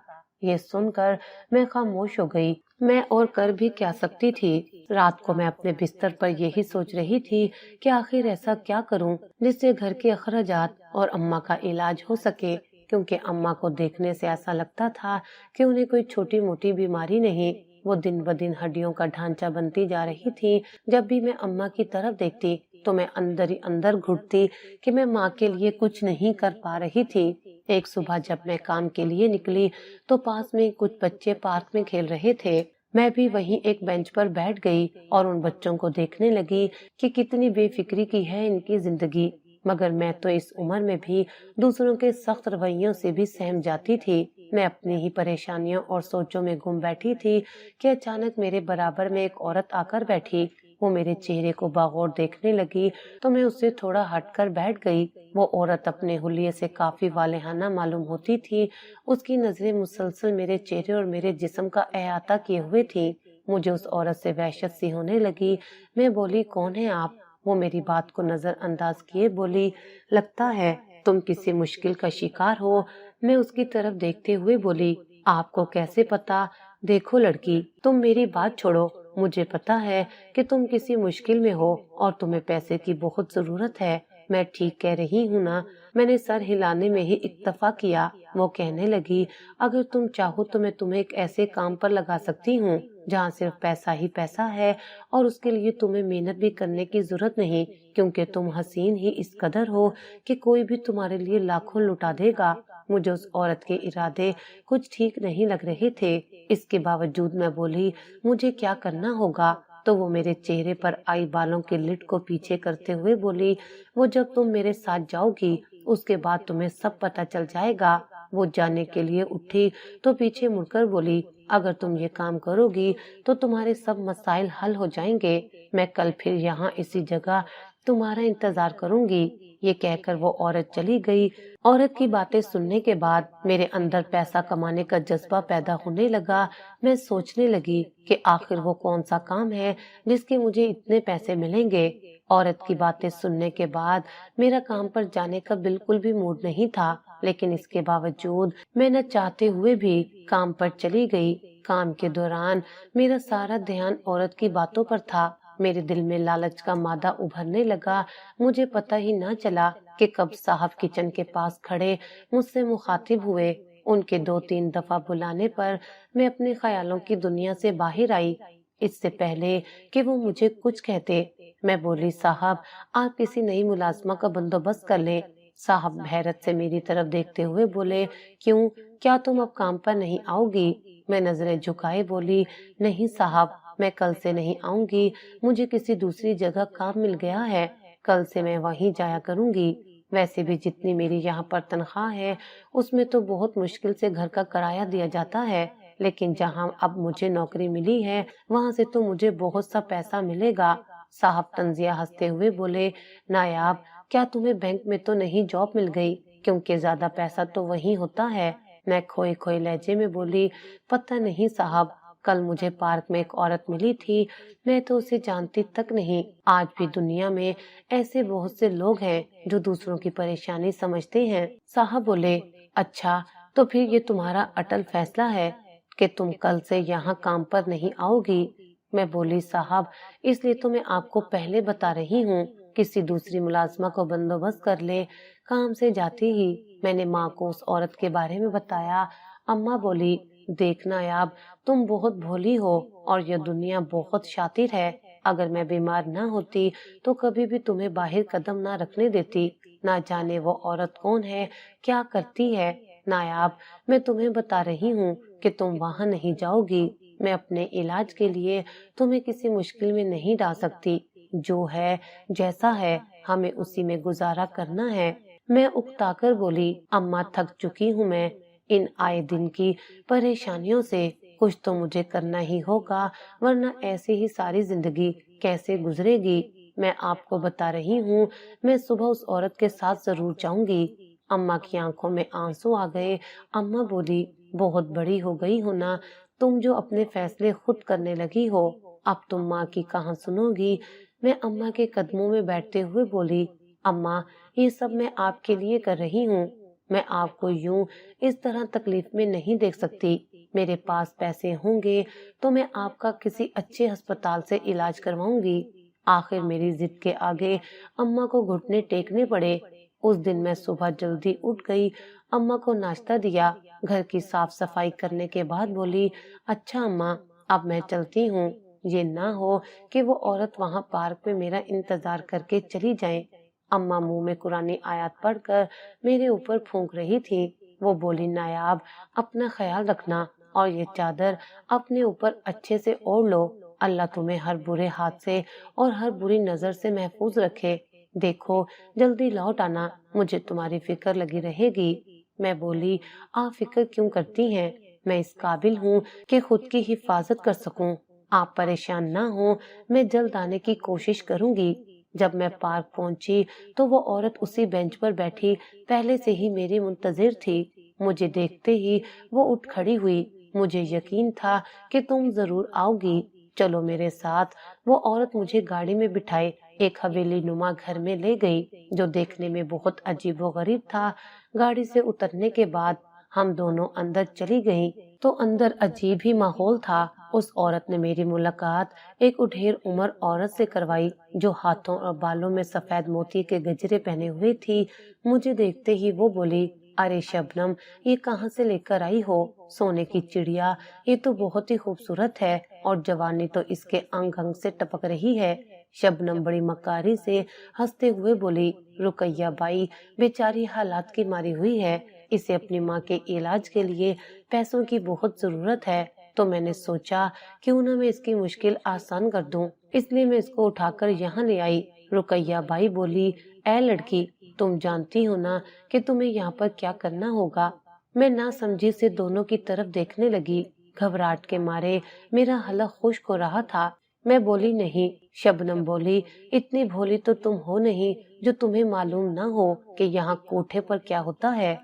یہ سن کر میں خاموش ہو گئی۔ میں اور کر بھی کیا سکتی تھی؟ رات کو میں اپنے بستر پر یہی سوچ رہی تھی کہ آخر ایسا کیا کروں جس سے گھر کے اخراجات اور اماں کا علاج ہو سکے، کیونکہ اماں کو دیکھنے سے ایسا لگتا تھا کہ انہیں کوئی چھوٹی موٹی بیماری نہیں، وہ دن بدن ہڈیوں کا ڈھانچہ بنتی جا رہی تھی۔ جب بھی میں اماں کی طرف دیکھتی تو میں اندر ہی اندر گھٹتی کہ میں ماں کے لیے کچھ نہیں کر پا رہی تھی۔ ایک صبح جب میں کام کے لیے نکلی تو پاس میں کچھ بچے پارک میں کھیل رہے تھے۔ میں بھی وہیں ایک بینچ پر بیٹھ گئی اور ان بچوں کو دیکھنے لگی کہ کتنی بے فکری کی ہے ان کی زندگی، مگر میں تو اس عمر میں بھی دوسروں کے سخت رویوں سے بھی سہم جاتی تھی۔ میں اپنی ہی پریشانیوں اور سوچوں میں گم بیٹھی تھی کہ اچانک میرے برابر میں ایک عورت آ کر بیٹھی۔ وہ میرے چہرے کو باغور دیکھنے لگی تو میں اس سے تھوڑا ہٹ کر بیٹھ گئی۔ وہ عورت اپنے حلیے سے کافی والہانہ معلوم ہوتی تھی۔ اس کی نظریں مسلسل میرے چہرے اور میرے جسم کا احاطہ کیے ہوئے تھی۔ مجھے اس عورت سے وحشت سی ہونے لگی۔ میں بولی، کون ہے آپ؟ وہ میری بات کو نظر انداز کیے بولی، لگتا ہے تم کسی مشکل کا شکار ہو۔ میں اس کی طرف دیکھتے ہوئے بولی، آپ کو کیسے پتا؟ دیکھو لڑکی، تم میری بات چھوڑو، مجھے پتا ہے کہ تم کسی مشکل میں ہو اور تمہیں پیسے کی بہت ضرورت ہے۔ میں ٹھیک کہہ رہی ہوں نا؟ میں نے سر ہلانے میں ہی اکتفا کیا۔ وہ کہنے لگی، اگر تم چاہو تو میں تمہیں ایک ایسے کام پر لگا سکتی ہوں جہاں صرف پیسہ ہی پیسہ ہے، اور اس کے لیے تمہیں محنت بھی کرنے کی ضرورت نہیں، کیونکہ تم حسین ہی اس قدر ہو کہ کوئی بھی تمہارے لیے لاکھوں لٹا دے گا۔ مجھے اس عورت کے ارادے کچھ ٹھیک نہیں لگ رہے تھے۔ اس کے باوجود میں بولی، مجھے کیا کرنا ہوگا؟ تو وہ میرے چہرے پر آئی بالوں کے لٹ کو پیچھے کرتے ہوئے بولی، وہ جب تم میرے ساتھ جاؤ گی اس کے بعد تمہیں سب پتہ چل جائے گا۔ وہ جانے کے لیے اٹھی تو پیچھے مڑ کر بولی، اگر تم یہ کام کرو گی تو تمہارے سب مسائل حل ہو جائیں گے۔ میں کل پھر یہاں اسی جگہ تمہارا انتظار کروں گی۔ یہ کہہ کر وہ عورت چلی گئی۔ عورت کی باتیں سننے کے بعد میرے اندر پیسہ کمانے کا جذبہ پیدا ہونے لگا۔ میں سوچنے لگی کہ آخر وہ کون سا کام ہے جس کے مجھے اتنے پیسے ملیں گے۔ عورت کی باتیں سننے کے بعد میرا کام پر جانے کا بالکل بھی موڈ نہیں تھا، لیکن اس کے باوجود میں نہ چاہتے ہوئے بھی کام پر چلی گئی۔ کام کے دوران میرا سارا دھیان عورت کی باتوں پر تھا۔ میرے دل میں لالچ کا مادہ ابھرنے لگا۔ مجھے پتہ ہی نہ چلا کہ کب صاحب کچن کے پاس کھڑے مجھ سے مخاطب ہوئے۔ ان کے 2-3 دفعہ بلانے پر میں اپنے خیالوں کی دنیا سے باہر آئی، اس سے پہلے کہ وہ مجھے کچھ کہتے۔ میں بولی، صاحب آپ کسی نئی ملازمہ کا بندوبست کر لیں۔ صاحب حیرت سے میری طرف دیکھتے ہوئے بولے، کیوں؟ کیا تم اب کام پر نہیں آؤ گی؟ میں نظریں جھکائے بولی، نہیں صاحب، میں کل سے نہیں آؤں گی، مجھے کسی دوسری جگہ کام مل گیا ہے، کل سے میں وہیں جایا کروں گی۔ ویسے بھی جتنی میری یہاں پر تنخواہ ہے اس میں تو بہت مشکل سے گھر کا کرایہ دیا جاتا ہے، لیکن جہاں اب مجھے نوکری ملی ہے وہاں سے تو مجھے بہت سا پیسہ ملے گا۔ صاحب طنزیہ ہنستے ہوئے بولے، نایاب، کیا تمہیں بینک میں تو نہیں جاب مل گئی؟ کیونکہ زیادہ پیسہ تو وہیں ہوتا ہے۔ میں کھوئے کھوئے لہجے میں بولی، پتہ نہیں صاحب، کل مجھے پارک میں ایک عورت ملی تھی، میں تو اسے جانتی تک نہیں۔ آج بھی دنیا میں ایسے بہت سے لوگ ہیں جو دوسروں کی پریشانی سمجھتے ہیں۔ صاحب بولے، اچھا تو پھر یہ تمہارا اٹل فیصلہ ہے کہ تم کل سے یہاں کام پر نہیں آؤ گی؟ میں بولی، صاحب اس لیے تو میں آپ کو پہلے بتا رہی ہوں، کسی دوسری ملازمہ کو بندوبست کر لے۔ کام سے جاتی ہی میں نے ماں کو اس عورت کے بارے میں بتایا۔ اماں بولی، دیکھنا یاب، تم بہت بھولی ہو اور یہ دنیا بہت شاطر ہے، اگر میں بیمار نہ ہوتی تو کبھی بھی تمہیں باہر قدم نہ رکھنے دیتی۔ نہ جانے وہ عورت کون ہے، کیا کرتی ہے۔ نایاب، میں تمہیں بتا رہی ہوں کہ تم وہاں نہیں جاؤ گی۔ میں اپنے علاج کے لیے تمہیں کسی مشکل میں نہیں ڈال سکتی، جو ہے جیسا ہے ہمیں اسی میں گزارا کرنا ہے۔ میں اکتا کر بولی، اماں تھک چکی ہوں میں ان آئے دن کی پریشانیوں سے، کچھ تو مجھے کرنا ہی ہوگا ورنہ ایسے ہی ساری زندگی کیسے گزرے گی۔ میں آپ کو بتا رہی ہوں، میں صبح اس عورت کے ساتھ ضرور جاؤں گی۔ اماں کی آنکھوں میں آنسو آ گئے۔ اماں بولی، بہت بڑی ہو گئی ہو نا تم جو اپنے فیصلے خود کرنے لگی ہو، اب تم ماँ کی کہاں سنو گی؟ میں اماں کے قدموں میں بیٹھتے ہوئے بولی، اماں یہ سب میں آپ کے لیے کر رہی ہوں، میں آپ کو یوں اس طرح تکلیف میں نہیں دیکھ سکتی، میرے پاس پیسے ہوں گے تو میں آپ کا کسی اچھے ہسپتال سے علاج کرواؤں گی۔ آخر میری ضد کے آگے اماں کو گھٹنے ٹیکنے پڑے۔ اس دن میں صبح جلدی اٹھ گئی، اماں کو ناشتہ دیا، گھر کی صاف صفائی کرنے کے بعد بولی، اچھا اماں اب میں چلتی ہوں، یہ نہ ہو کہ وہ عورت وہاں پارک میں میرا انتظار کر کے چلی جائیں۔ اماں منہ میں قرآن آیات پڑھ کر میرے اوپر پھونک رہی تھی۔ وہ بولی، نایاب اپنا خیال رکھنا اور یہ چادر اپنے اوپر اچھے سے اوڑھ لو، اللہ تمہیں ہر برے ہاتھ سے اور ہر بری نظر سے محفوظ رکھے، دیکھو جلدی لوٹ آنا، مجھے تمہاری فکر لگی رہے گی۔ میں بولی، آپ فکر کیوں کرتی ہیں، میں اس قابل ہوں کہ خود کی حفاظت کر سکوں، آپ پریشان نہ ہوں، میں جلد آنے کی کوشش کروں گی۔ جب میں پارک پہنچی تو وہ عورت اسی بینچ پر بیٹھی پہلے سے ہی میری منتظر تھی۔ مجھے دیکھتے ہی وہ اٹھ کھڑی ہوئی، مجھے یقین تھا کہ تم ضرور آؤ گی، چلو میرے ساتھ۔ وہ عورت مجھے گاڑی میں بٹھائے ایک حویلی نما گھر میں لے گئی جو دیکھنے میں بہت عجیب و غریب تھا۔ گاڑی سے اترنے کے بعد ہم دونوں اندر چلی گئیں تو اندر عجیب ہی ماحول تھا۔ اس عورت نے میری ملاقات ایک اڈھیر عمر عورت سے کروائی جو ہاتھوں اور بالوں میں سفید موتی کے گجرے پہنے ہوئے تھی۔ مجھے دیکھتے ہی وہ بولی، ارے شبنم یہ کہاں سے لے کر آئی ہو؟ سونے کی چڑیا، یہ تو بہت ہی خوبصورت ہے اور جوانی تو اس کے انگ انگ سے ٹپک رہی ہے۔ شبنم بڑی مکاری سے ہنستے ہوئے بولی، رقیہ بائی بیچاری حالات کی ماری ہوئی ہے، اسے اپنی ماں کے علاج کے لیے پیسوں کی بہت ضرورت ہے، تو میں نے سوچا کیوں نہ میں اس کی مشکل آسان کر دوں، اس لیے میں اس کو اٹھا کر یہاں لے آئی۔ رقیہ بائی بولی، اے لڑکی تم جانتی ہو نا کہ تمہیں یہاں پر کیا کرنا ہوگا؟ میں نہ سمجھی سے دونوں کی طرف دیکھنے لگی، گھبراہٹ کے مارے میرا حلق خشک ہو رہا تھا۔ میں بولی، نہیں۔ شبنم بولی، اتنی بھولی تو تم ہو نہیں جو تمہیں معلوم نہ ہو کہ یہاں کوٹھے پر کیا ہوتا ہے۔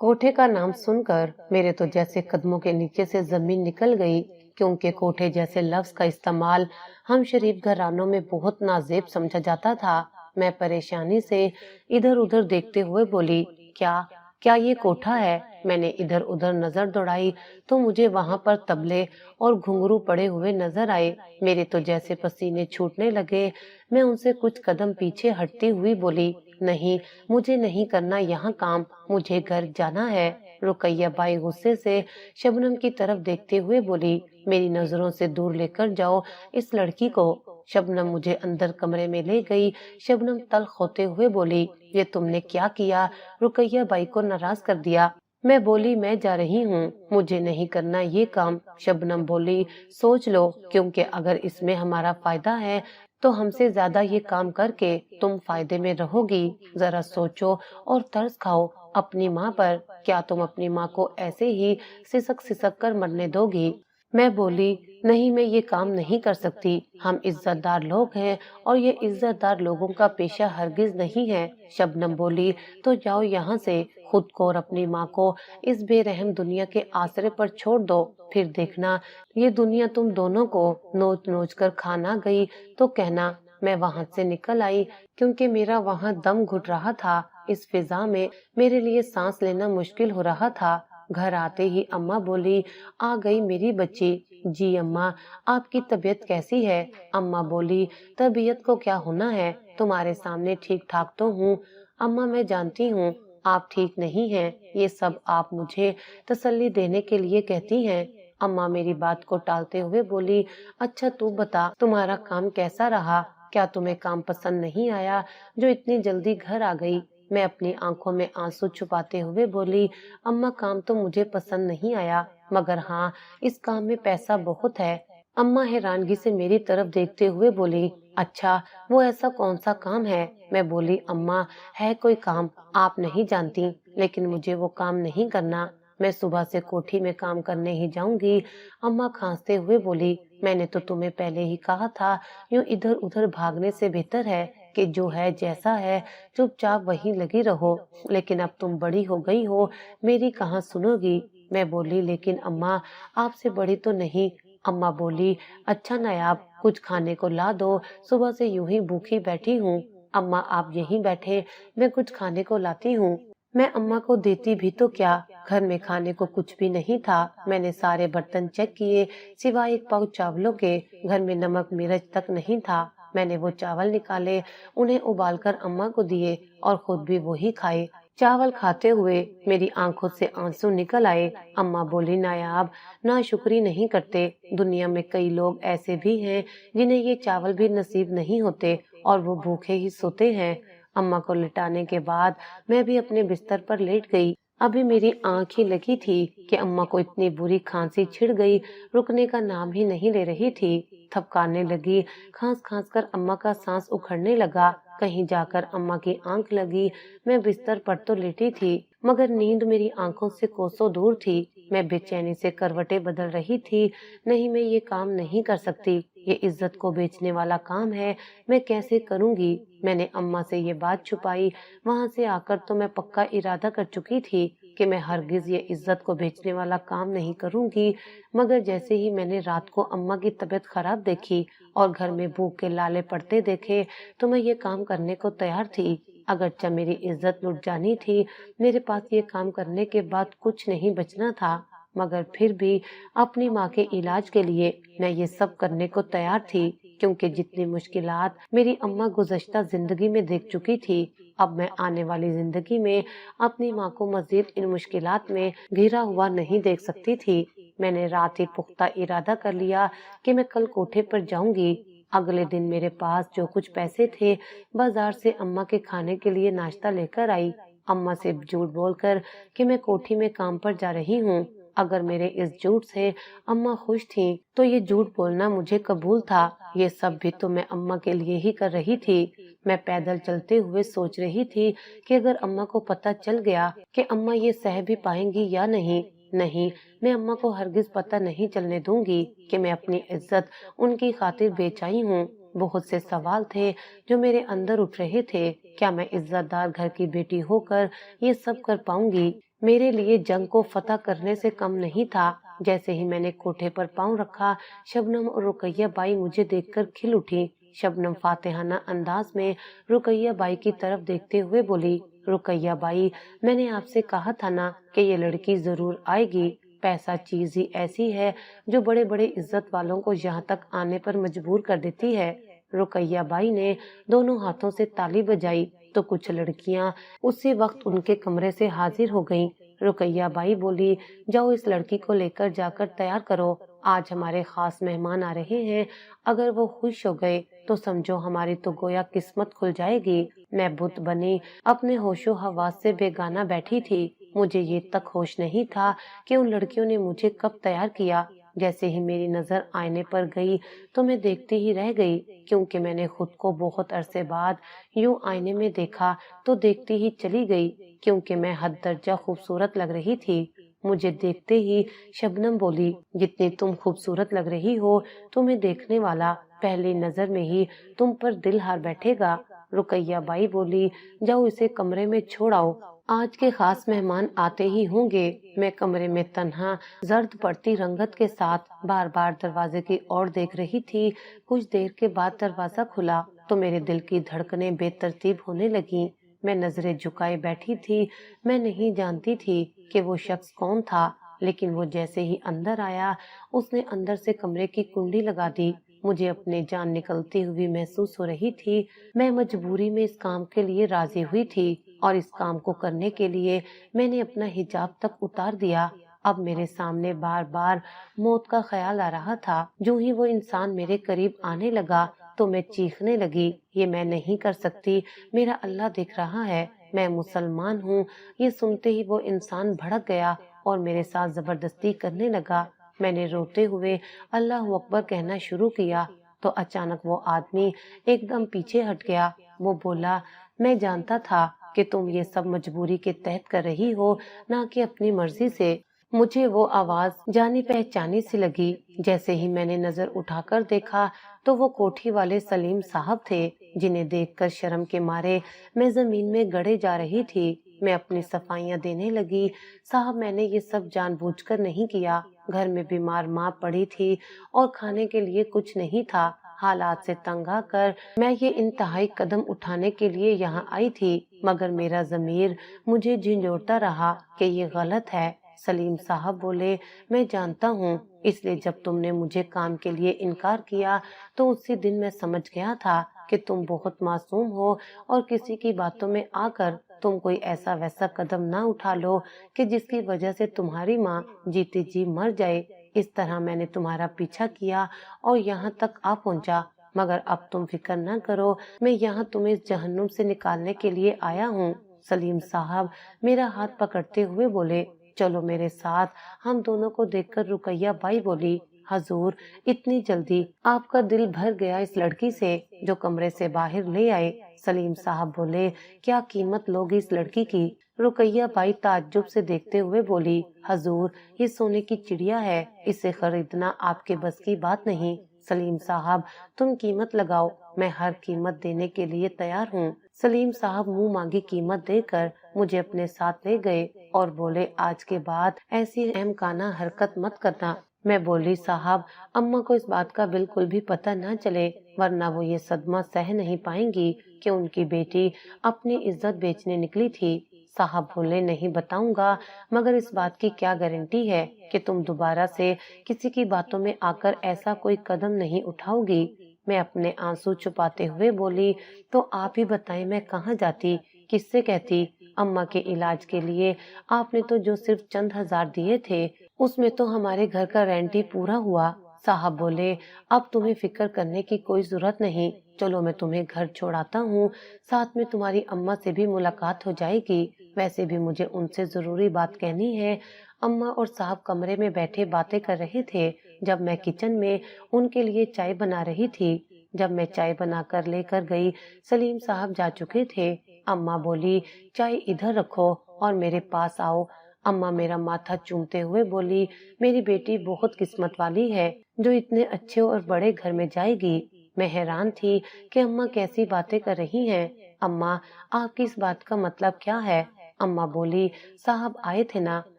کوٹھے کا نام سن کر میرے تو جیسے قدموں کے نیچے سے زمین نکل گئی، کیونکہ کوٹھے جیسے لفظ کا استعمال ہم شریف گھرانوں میں بہت نازیب سمجھا جاتا تھا۔ میں پریشانی سے ادھر ادھر دیکھتے ہوئے بولی، کیا یہ کوٹھا ہے؟ میں نے ادھر ادھر نظر دوڑائی تو مجھے وہاں پر طبلے اور گھنگرو پڑے ہوئے نظر آئے، میرے تو جیسے پسینے چھوٹنے لگے۔ میں ان سے کچھ قدم پیچھے ہٹتی ہوئی بولی، نہیں مجھے نہیں کرنا یہاں کام، مجھے گھر جانا ہے۔ رقیہ بائی غصے سے شبنم کی طرف دیکھتے ہوئے بولی، میری نظروں سے دور لے کر جاؤ اس لڑکی کو۔ شبنم مجھے اندر کمرے میں لے گئی۔ شبنم تلخ ہوتے ہوئے بولی، یہ تم نے کیا کیا؟ رقیہ بائی کو ناراض کر دیا۔ میں بولی، میں جا رہی ہوں، مجھے نہیں کرنا یہ کام۔ شبنم بولی، سوچ لو، کیونکہ اگر اس میں ہمارا فائدہ ہے تو ہم سے زیادہ یہ کام کر کے تم فائدے میں رہو گی، ذرا سوچو اور ترس کھاؤ اپنی ماں پر، کیا تم اپنی ماں کو ایسے ہی سسک سسک کر مرنے دو گی؟ میں بولی، نہیں میں یہ کام نہیں کر سکتی، ہم عزت دار لوگ ہیں اور یہ عزت دار لوگوں کا پیشہ ہرگز نہیں ہے۔ شبنم بولی، تو جاؤ یہاں سے، خود کو اور اپنی ماں کو اس بے رحم دنیا کے آسرے پر چھوڑ دو، پھر دیکھنا یہ دنیا تم دونوں کو نوچ نوچ کر کھا نہ گئی تو کہنا۔ میں وہاں سے نکل آئی کیونکہ میرا وہاں دم گھٹ رہا تھا، اس فضا میں میرے لیے سانس لینا مشکل ہو رہا تھا۔ گھر آتے ہی اماں بولی، آ گئی میری بچی؟ جی اماں، آپ کی طبیعت کیسی ہے؟ اماں بولی، طبیعت کو کیا ہونا ہے، تمہارے سامنے ٹھیک ٹھاک تو ہوں۔ اماں میں جانتی ہوں آپ ٹھیک نہیں ہیں، یہ سب آپ مجھے تسلی دینے کے لیے کہتی ہیں۔ اماں میری بات کو ٹالتے ہوئے بولی، اچھا تو بتا تمہارا کام کیسا رہا؟ کیا تمہیں کام پسند نہیں آیا جو اتنی جلدی گھر آ گئی؟ میں اپنی آنکھوں میں آنسو چھپاتے ہوئے بولی، اماں کام تو مجھے پسند نہیں آیا، مگر ہاں اس کام میں پیسہ بہت ہے۔ اماں حیرانگی سے میری طرف دیکھتے ہوئے بولی، اچھا وہ ایسا کون سا کام ہے؟ میں بولی، اماں ہے کوئی کام آپ نہیں جانتی، لیکن مجھے وہ کام نہیں کرنا، میں صبح سے کوٹھی میں کام کرنے ہی جاؤں گی۔ اماں کھانستے ہوئے بولی، میں نے تو تمہیں پہلے ہی کہا تھا، یوں ادھر ادھر بھاگنے سے بہتر ہے کہ جو ہے جیسا ہے چپ چاپ وہیں لگی رہو، لیکن اب تم بڑی ہو گئی ہو، میری کہاں سنو گی؟ میں بولی، لیکن اماں آپ سے بڑی تو نہیں، अम्मा बोली, अच्छा नायाब, कुछ खाने को ला दो, सुबह से यूं ही भूखी बैठी हूँ। अम्मा आप यहीं बैठे, मैं कुछ खाने को लाती हूँ। मैं अम्मा को देती भी तो क्या, घर में खाने को कुछ भी नहीं था। मैंने सारे बर्तन चेक किए, सिवाय एक पाव चावलों के। घर में नमक मिर्च तक नहीं था। मैंने वो चावल निकाले, उन्हें उबालकर अम्मा को दिए और खुद भी वही खाए। चावल खाते हुए मेरी आंखों से आंसू निकल आए। अम्मा बोली, नायाब, ना शुक्री नहीं करते। दुनिया में कई लोग ऐसे भी हैं जिन्हें ये चावल भी नसीब नहीं होते और वो भूखे ही सोते हैं। अम्मा को लिटाने के बाद मैं भी अपने बिस्तर पर लेट गई। अभी मेरी आंख ही लगी थी कि अम्मा को इतनी बुरी खांसी छिड़ गई, रुकने का नाम ही नहीं ले रही थी। थपकाने लगी, खांस खांस कर अम्मा का सांस उखड़ने लगा। कहीं जाकर अम्मा की आंख लगी। मैं बिस्तर पर तो लेटी थी, मगर नींद मेरी आंखों से कोसों दूर थी। मैं बेचैनी से करवटें बदल रही थी। नहीं, मैं ये काम नहीं कर सकती। ये इज्जत को बेचने वाला काम है, मैं कैसे करूंगी। मैंने अम्मा से ये बात छुपाई। वहां से आकर तो मैं पक्का इरादा कर चुकी थी कि मैं हरगिज ये इज्जत को बेचने वाला काम नहीं करूंगी। मगर जैसे ही मैंने रात को अम्मा की तबीयत खराब देखी और घर में भूख के लाले पड़ते देखे, तो मैं ये काम करने को तैयार थी। अगरचे मेरी इज्जत लुट जानी थी, मेरे पास ये काम करने के बाद कुछ नहीं बचना था, मगर फिर भी अपनी माँ के इलाज के लिए मैं ये सब करने को तैयार थी, क्योंकि जितनी मुश्किलात मेरी अम्मा गुज़श्ता जिंदगी में देख चुकी थी, अब मैं आने वाली जिंदगी में अपनी माँ को मजीद इन मुश्किलात में घिरा हुआ नहीं देख सकती थी। मैंने रात ही पुख्ता इरादा कर लिया कि मैं कल कोठे पर जाऊंगी। अगले दिन मेरे पास जो कुछ पैसे थे, बाजार से अम्मा के खाने के लिए नाश्ता लेकर आई। अम्मा से झूठ बोलकर कि मैं कोठी में काम पर जा रही हूँ। अगर मेरे इस झूठ से अम्मा खुश थी, तो ये झूठ बोलना मुझे कबूल था। ये सब भी तो मैं अम्मा के लिए ही कर रही थी। मैं पैदल चलते हुए सोच रही थी कि अगर अम्मा को पता चल गया कि अम्मा ये सह भी पाएंगी या नहीं। नहीं, मैं अम्मा को हरगिज पता नहीं चलने दूंगी कि मैं अपनी इज्जत उनकी खातिर बेचाई हूँ। बहुत से सवाल थे जो मेरे अंदर उठ रहे थे। क्या मैं इज्जतदार घर की बेटी होकर ये सब कर पाऊंगी? मेरे लिए जंग को फतह करने से कम नहीं था। जैसे ही मैंने कोठे पर पांव रखा, शबनम और रुकैया बाई मुझे देखकर खिल उठी। शबनम फातिहाना अंदाज में रुकैया बाई की तरफ देखते हुए बोली, रुकैया बाई, मैंने आपसे कहा था ना कि ये लड़की जरूर आएगी। पैसा चीज ही ऐसी है जो बड़े बड़े इज्जत वालों को यहाँ तक आने पर मजबूर कर देती है। रुकैया बाई ने दोनों हाथों से ताली बजाई तो कुछ लड़कियां उसी वक्त उनके कमरे से हाजिर हो गईं। रुकैया बाई बोली, जाओ इस लड़की को लेकर जाकर तैयार करो, आज हमारे खास मेहमान आ रहे हैं। अगर वो खुश हो गए तो समझो हमारी तो गोया किस्मत खुल जाएगी। मैं बुत बनी अपने होशो हवास से बेगाना बैठी थी। मुझे ये तक होश नहीं था कि उन लड़कियों ने मुझे कब तैयार किया। जैसे ही मेरी नजर आईने पर गई तो मैं देखती ही रह गई, क्योंकि मैंने खुद को बहुत अरसे बाद यूं आईने में देखा तो देखती ही चली गई, क्योंकि मैं हद दर्जा खूबसूरत लग रही थी। मुझे देखते ही शबनम बोली, जितनी तुम खूबसूरत लग रही हो, तुम्हें देखने वाला पहली नजर में ही तुम पर दिल हार बैठेगा। रुकैया बाई बोली, जाओ इसे कमरे में छोड़ आओ, आज के खास मेहमान आते ही होंगे। मैं कमरे में तन्हा जर्द पड़ती रंगत के साथ बार बार दरवाजे की ओर देख रही थी। कुछ देर के बाद दरवाजा खुला तो मेरे दिल की धड़कनें बेतरतीब होने लगी। मैं नजरें झुकाए बैठी थी। मैं नहीं जानती थी कि वो शख्स कौन था, लेकिन वो जैसे ही अंदर आया, उसने अंदर से कमरे की कुंडी लगा दी। मुझे अपनी जान निकलती हुई महसूस हो रही थी। मैं मजबूरी में इस काम के लिए राजी हुई थी और इस काम को करने के लिए मैंने अपना हिजाब तक उतार दिया। अब मेरे सामने बार बार मौत का ख्याल आ रहा था। जो ही वो इंसान मेरे करीब आने लगा तो मैं चीखने लगी, ये मैं नहीं कर सकती, मेरा अल्लाह देख रहा है, मैं मुसलमान हूँ। ये सुनते ही वो इंसान भड़क गया और मेरे साथ जबरदस्ती करने लगा। मैंने रोते हुए अल्लाह अकबर कहना शुरू किया तो अचानक वो आदमी एकदम पीछे हट गया। वो बोला, मैं जानता था कि तुम ये सब मजबूरी के तहत कर रही हो, ना कि अपनी मर्जी से। मुझे वो आवाज जानी पहचानी सी लगी। जैसे ही मैंने नजर उठाकर देखा तो वो कोठी वाले सलीम साहब थे, जिन्हें देखकर शर्म के मारे मैं जमीन में गड़े जा रही थी। मैं अपनी सफाइयां देने लगी। साहब, मैंने ये सब जानबूझकर नहीं किया, घर में बीमार माँ पड़ी थी और खाने के लिए कुछ नहीं था। हालात से तंग आकर मैं ये इंतहाई कदम उठाने के लिए यहाँ आई थी, मगर मेरा ज़मीर मुझे झंझोड़ता रहा कि ये गलत है। सलीम साहब बोले, मैं जानता हूँ, इसलिए जब तुमने मुझे काम के लिए इनकार किया तो उसी दिन मैं समझ गया था कि तुम बहुत मासूम हो और किसी की बातों में आकर तुम कोई ऐसा वैसा कदम ना उठा लो कि जिसकी वजह से तुम्हारी माँ जीती जी मर जाए। इस तरह मैंने तुम्हारा पीछा किया और यहाँ तक आ पहुँचा, मगर अब तुम फिक्र न करो, मैं यहाँ तुम्हें इस जहन्नुम से निकालने के लिए आया हूँ। सलीम साहब मेरा हाथ पकड़ते हुए बोले, चलो मेरे साथ। हम दोनों को देखकर रुकैया बाई बोली, हजूर, इतनी जल्दी आपका दिल भर गया इस लड़की से जो कमरे से बाहर ले आए। सलीम साहब बोले, क्या कीमत लोगी इस लड़की की? रुकैया बाई ताज्जुब से देखते हुए बोली, हजूर, ये सोने की चिड़िया है, इसे खरीदना आपके बस की बात नहीं। सलीम साहब, तुम कीमत लगाओ, मैं हर कीमत देने के लिए तैयार हूँ। सलीम साहब मुंह मांगी कीमत देकर मुझे अपने साथ ले गए और बोले, आज के बाद ऐसी अहमकाना हरकत मत करना। मैं बोली, साहब, अम्मा को इस बात का बिल्कुल भी पता न चले, वरना वो ये सदमा सह नहीं पाएंगी कि उनकी बेटी अपनी इज्जत बेचने निकली थी। साहब बोले, नहीं बताऊंगा, मगर इस बात की क्या गारंटी है कि तुम दोबारा से किसी की बातों में आकर ऐसा कोई कदम नहीं उठाओगी। मैं अपने आंसू छुपाते हुए बोली, तो आप ही बताएं, मैं कहाँ जाती, किससे कहती? अम्मा के इलाज के लिए आपने तो जो सिर्फ चंद हजार दिए थे, उसमें तो हमारे घर का रेंट ही पूरा हुआ। साहब बोले, अब तुम्हें फिक्र करने की कोई जरूरत नहीं, चलो मैं तुम्हें घर छोड़ाता हूँ, साथ में तुम्हारी अम्मा से भी मुलाकात हो जाएगी। वैसे भी मुझे उनसे जरूरी बात कहनी है। अम्मा और साहब कमरे में बैठे बातें कर रहे थे जब मैं किचन में उनके लिए चाय बना रही थी। जब मैं चाय बनाकर लेकर गई, सलीम साहब जा चुके थे। अम्मा बोली, चाय इधर रखो और मेरे पास आओ। अम्मा मेरा माथा चूमते हुए बोली, मेरी बेटी बहुत किस्मत वाली है जो इतने अच्छे और बड़े घर में जाएगी। मैं हैरान थी कि अम्मा कैसी बातें कर रही हैं। अम्मा, आपकी इस बात का मतलब क्या है? अम्मा बोली, साहब आए थे ना,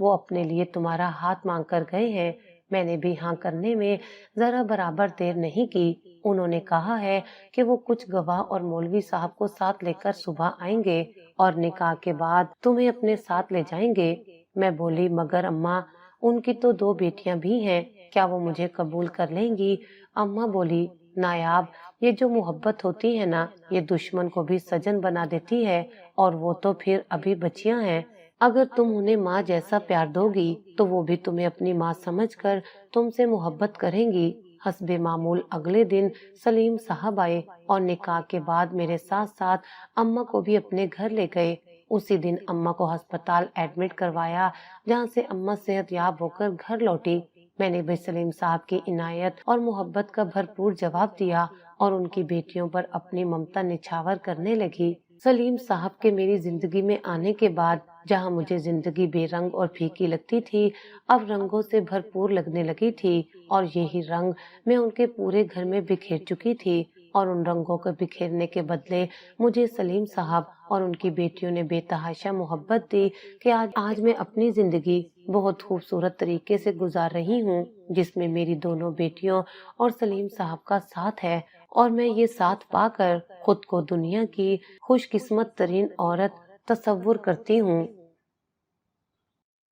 वो अपने लिए तुम्हारा हाथ मांग कर गए हैं। मैंने भी हाँ करने में जरा बराबर देर नहीं की। उन्होंने कहा है कि वो कुछ गवाह और मौलवी साहब को साथ लेकर सुबह आएंगे और निकाह के बाद तुम्हें अपने साथ ले जाएंगे। मैं बोली, मगर अम्मा, उनकी तो 2 बेटियां भी हैं, क्या वो मुझे कबूल कर लेंगी? अम्मा बोली, नायाब, ये जो मोहब्बत होती है ना, ये दुश्मन को भी सजन बना देती है, और वो तो फिर अभी बच्चियां हैं। अगर तुम उन्हें माँ जैसा प्यार दोगी तो वो भी तुम्हें अपनी माँ समझकर तुमसे मोहब्बत करेंगी। हस्बे मामूल अगले दिन सलीम साहब आए और निकाह के बाद मेरे साथ साथ अम्मा को भी अपने घर ले गए। उसी दिन अम्मा को अस्पताल एडमिट करवाया, जहाँ से अम्मा सेहतयाब होकर घर लौटी। मैंने भी सलीम साहब की इनायत और मोहब्बत का भरपूर जवाब दिया और उनकी बेटियों पर अपनी ममता निछावर करने लगी। सलीम साहब के मेरी जिंदगी में आने के बाद जहाँ मुझे जिंदगी बेरंग और फीकी लगती थी, अब रंगों से भरपूर लगने लगी थी, और यही रंग मैं उनके पूरे घर में बिखेर चुकी थी। और उन रंगों को बिखेरने के बदले मुझे सलीम साहब और उनकी बेटियों ने बेतहाशा मोहब्बत दी कि आज मैं अपनी जिंदगी बहुत खूबसूरत तरीके से गुजार रही हूँ, जिसमें मेरी दोनों बेटियों और सलीम साहब का साथ है। और मैं ये साथ पाकर खुद को दुनिया की खुशकिस्मत तरीन औरत तस्वुर करती हूँ।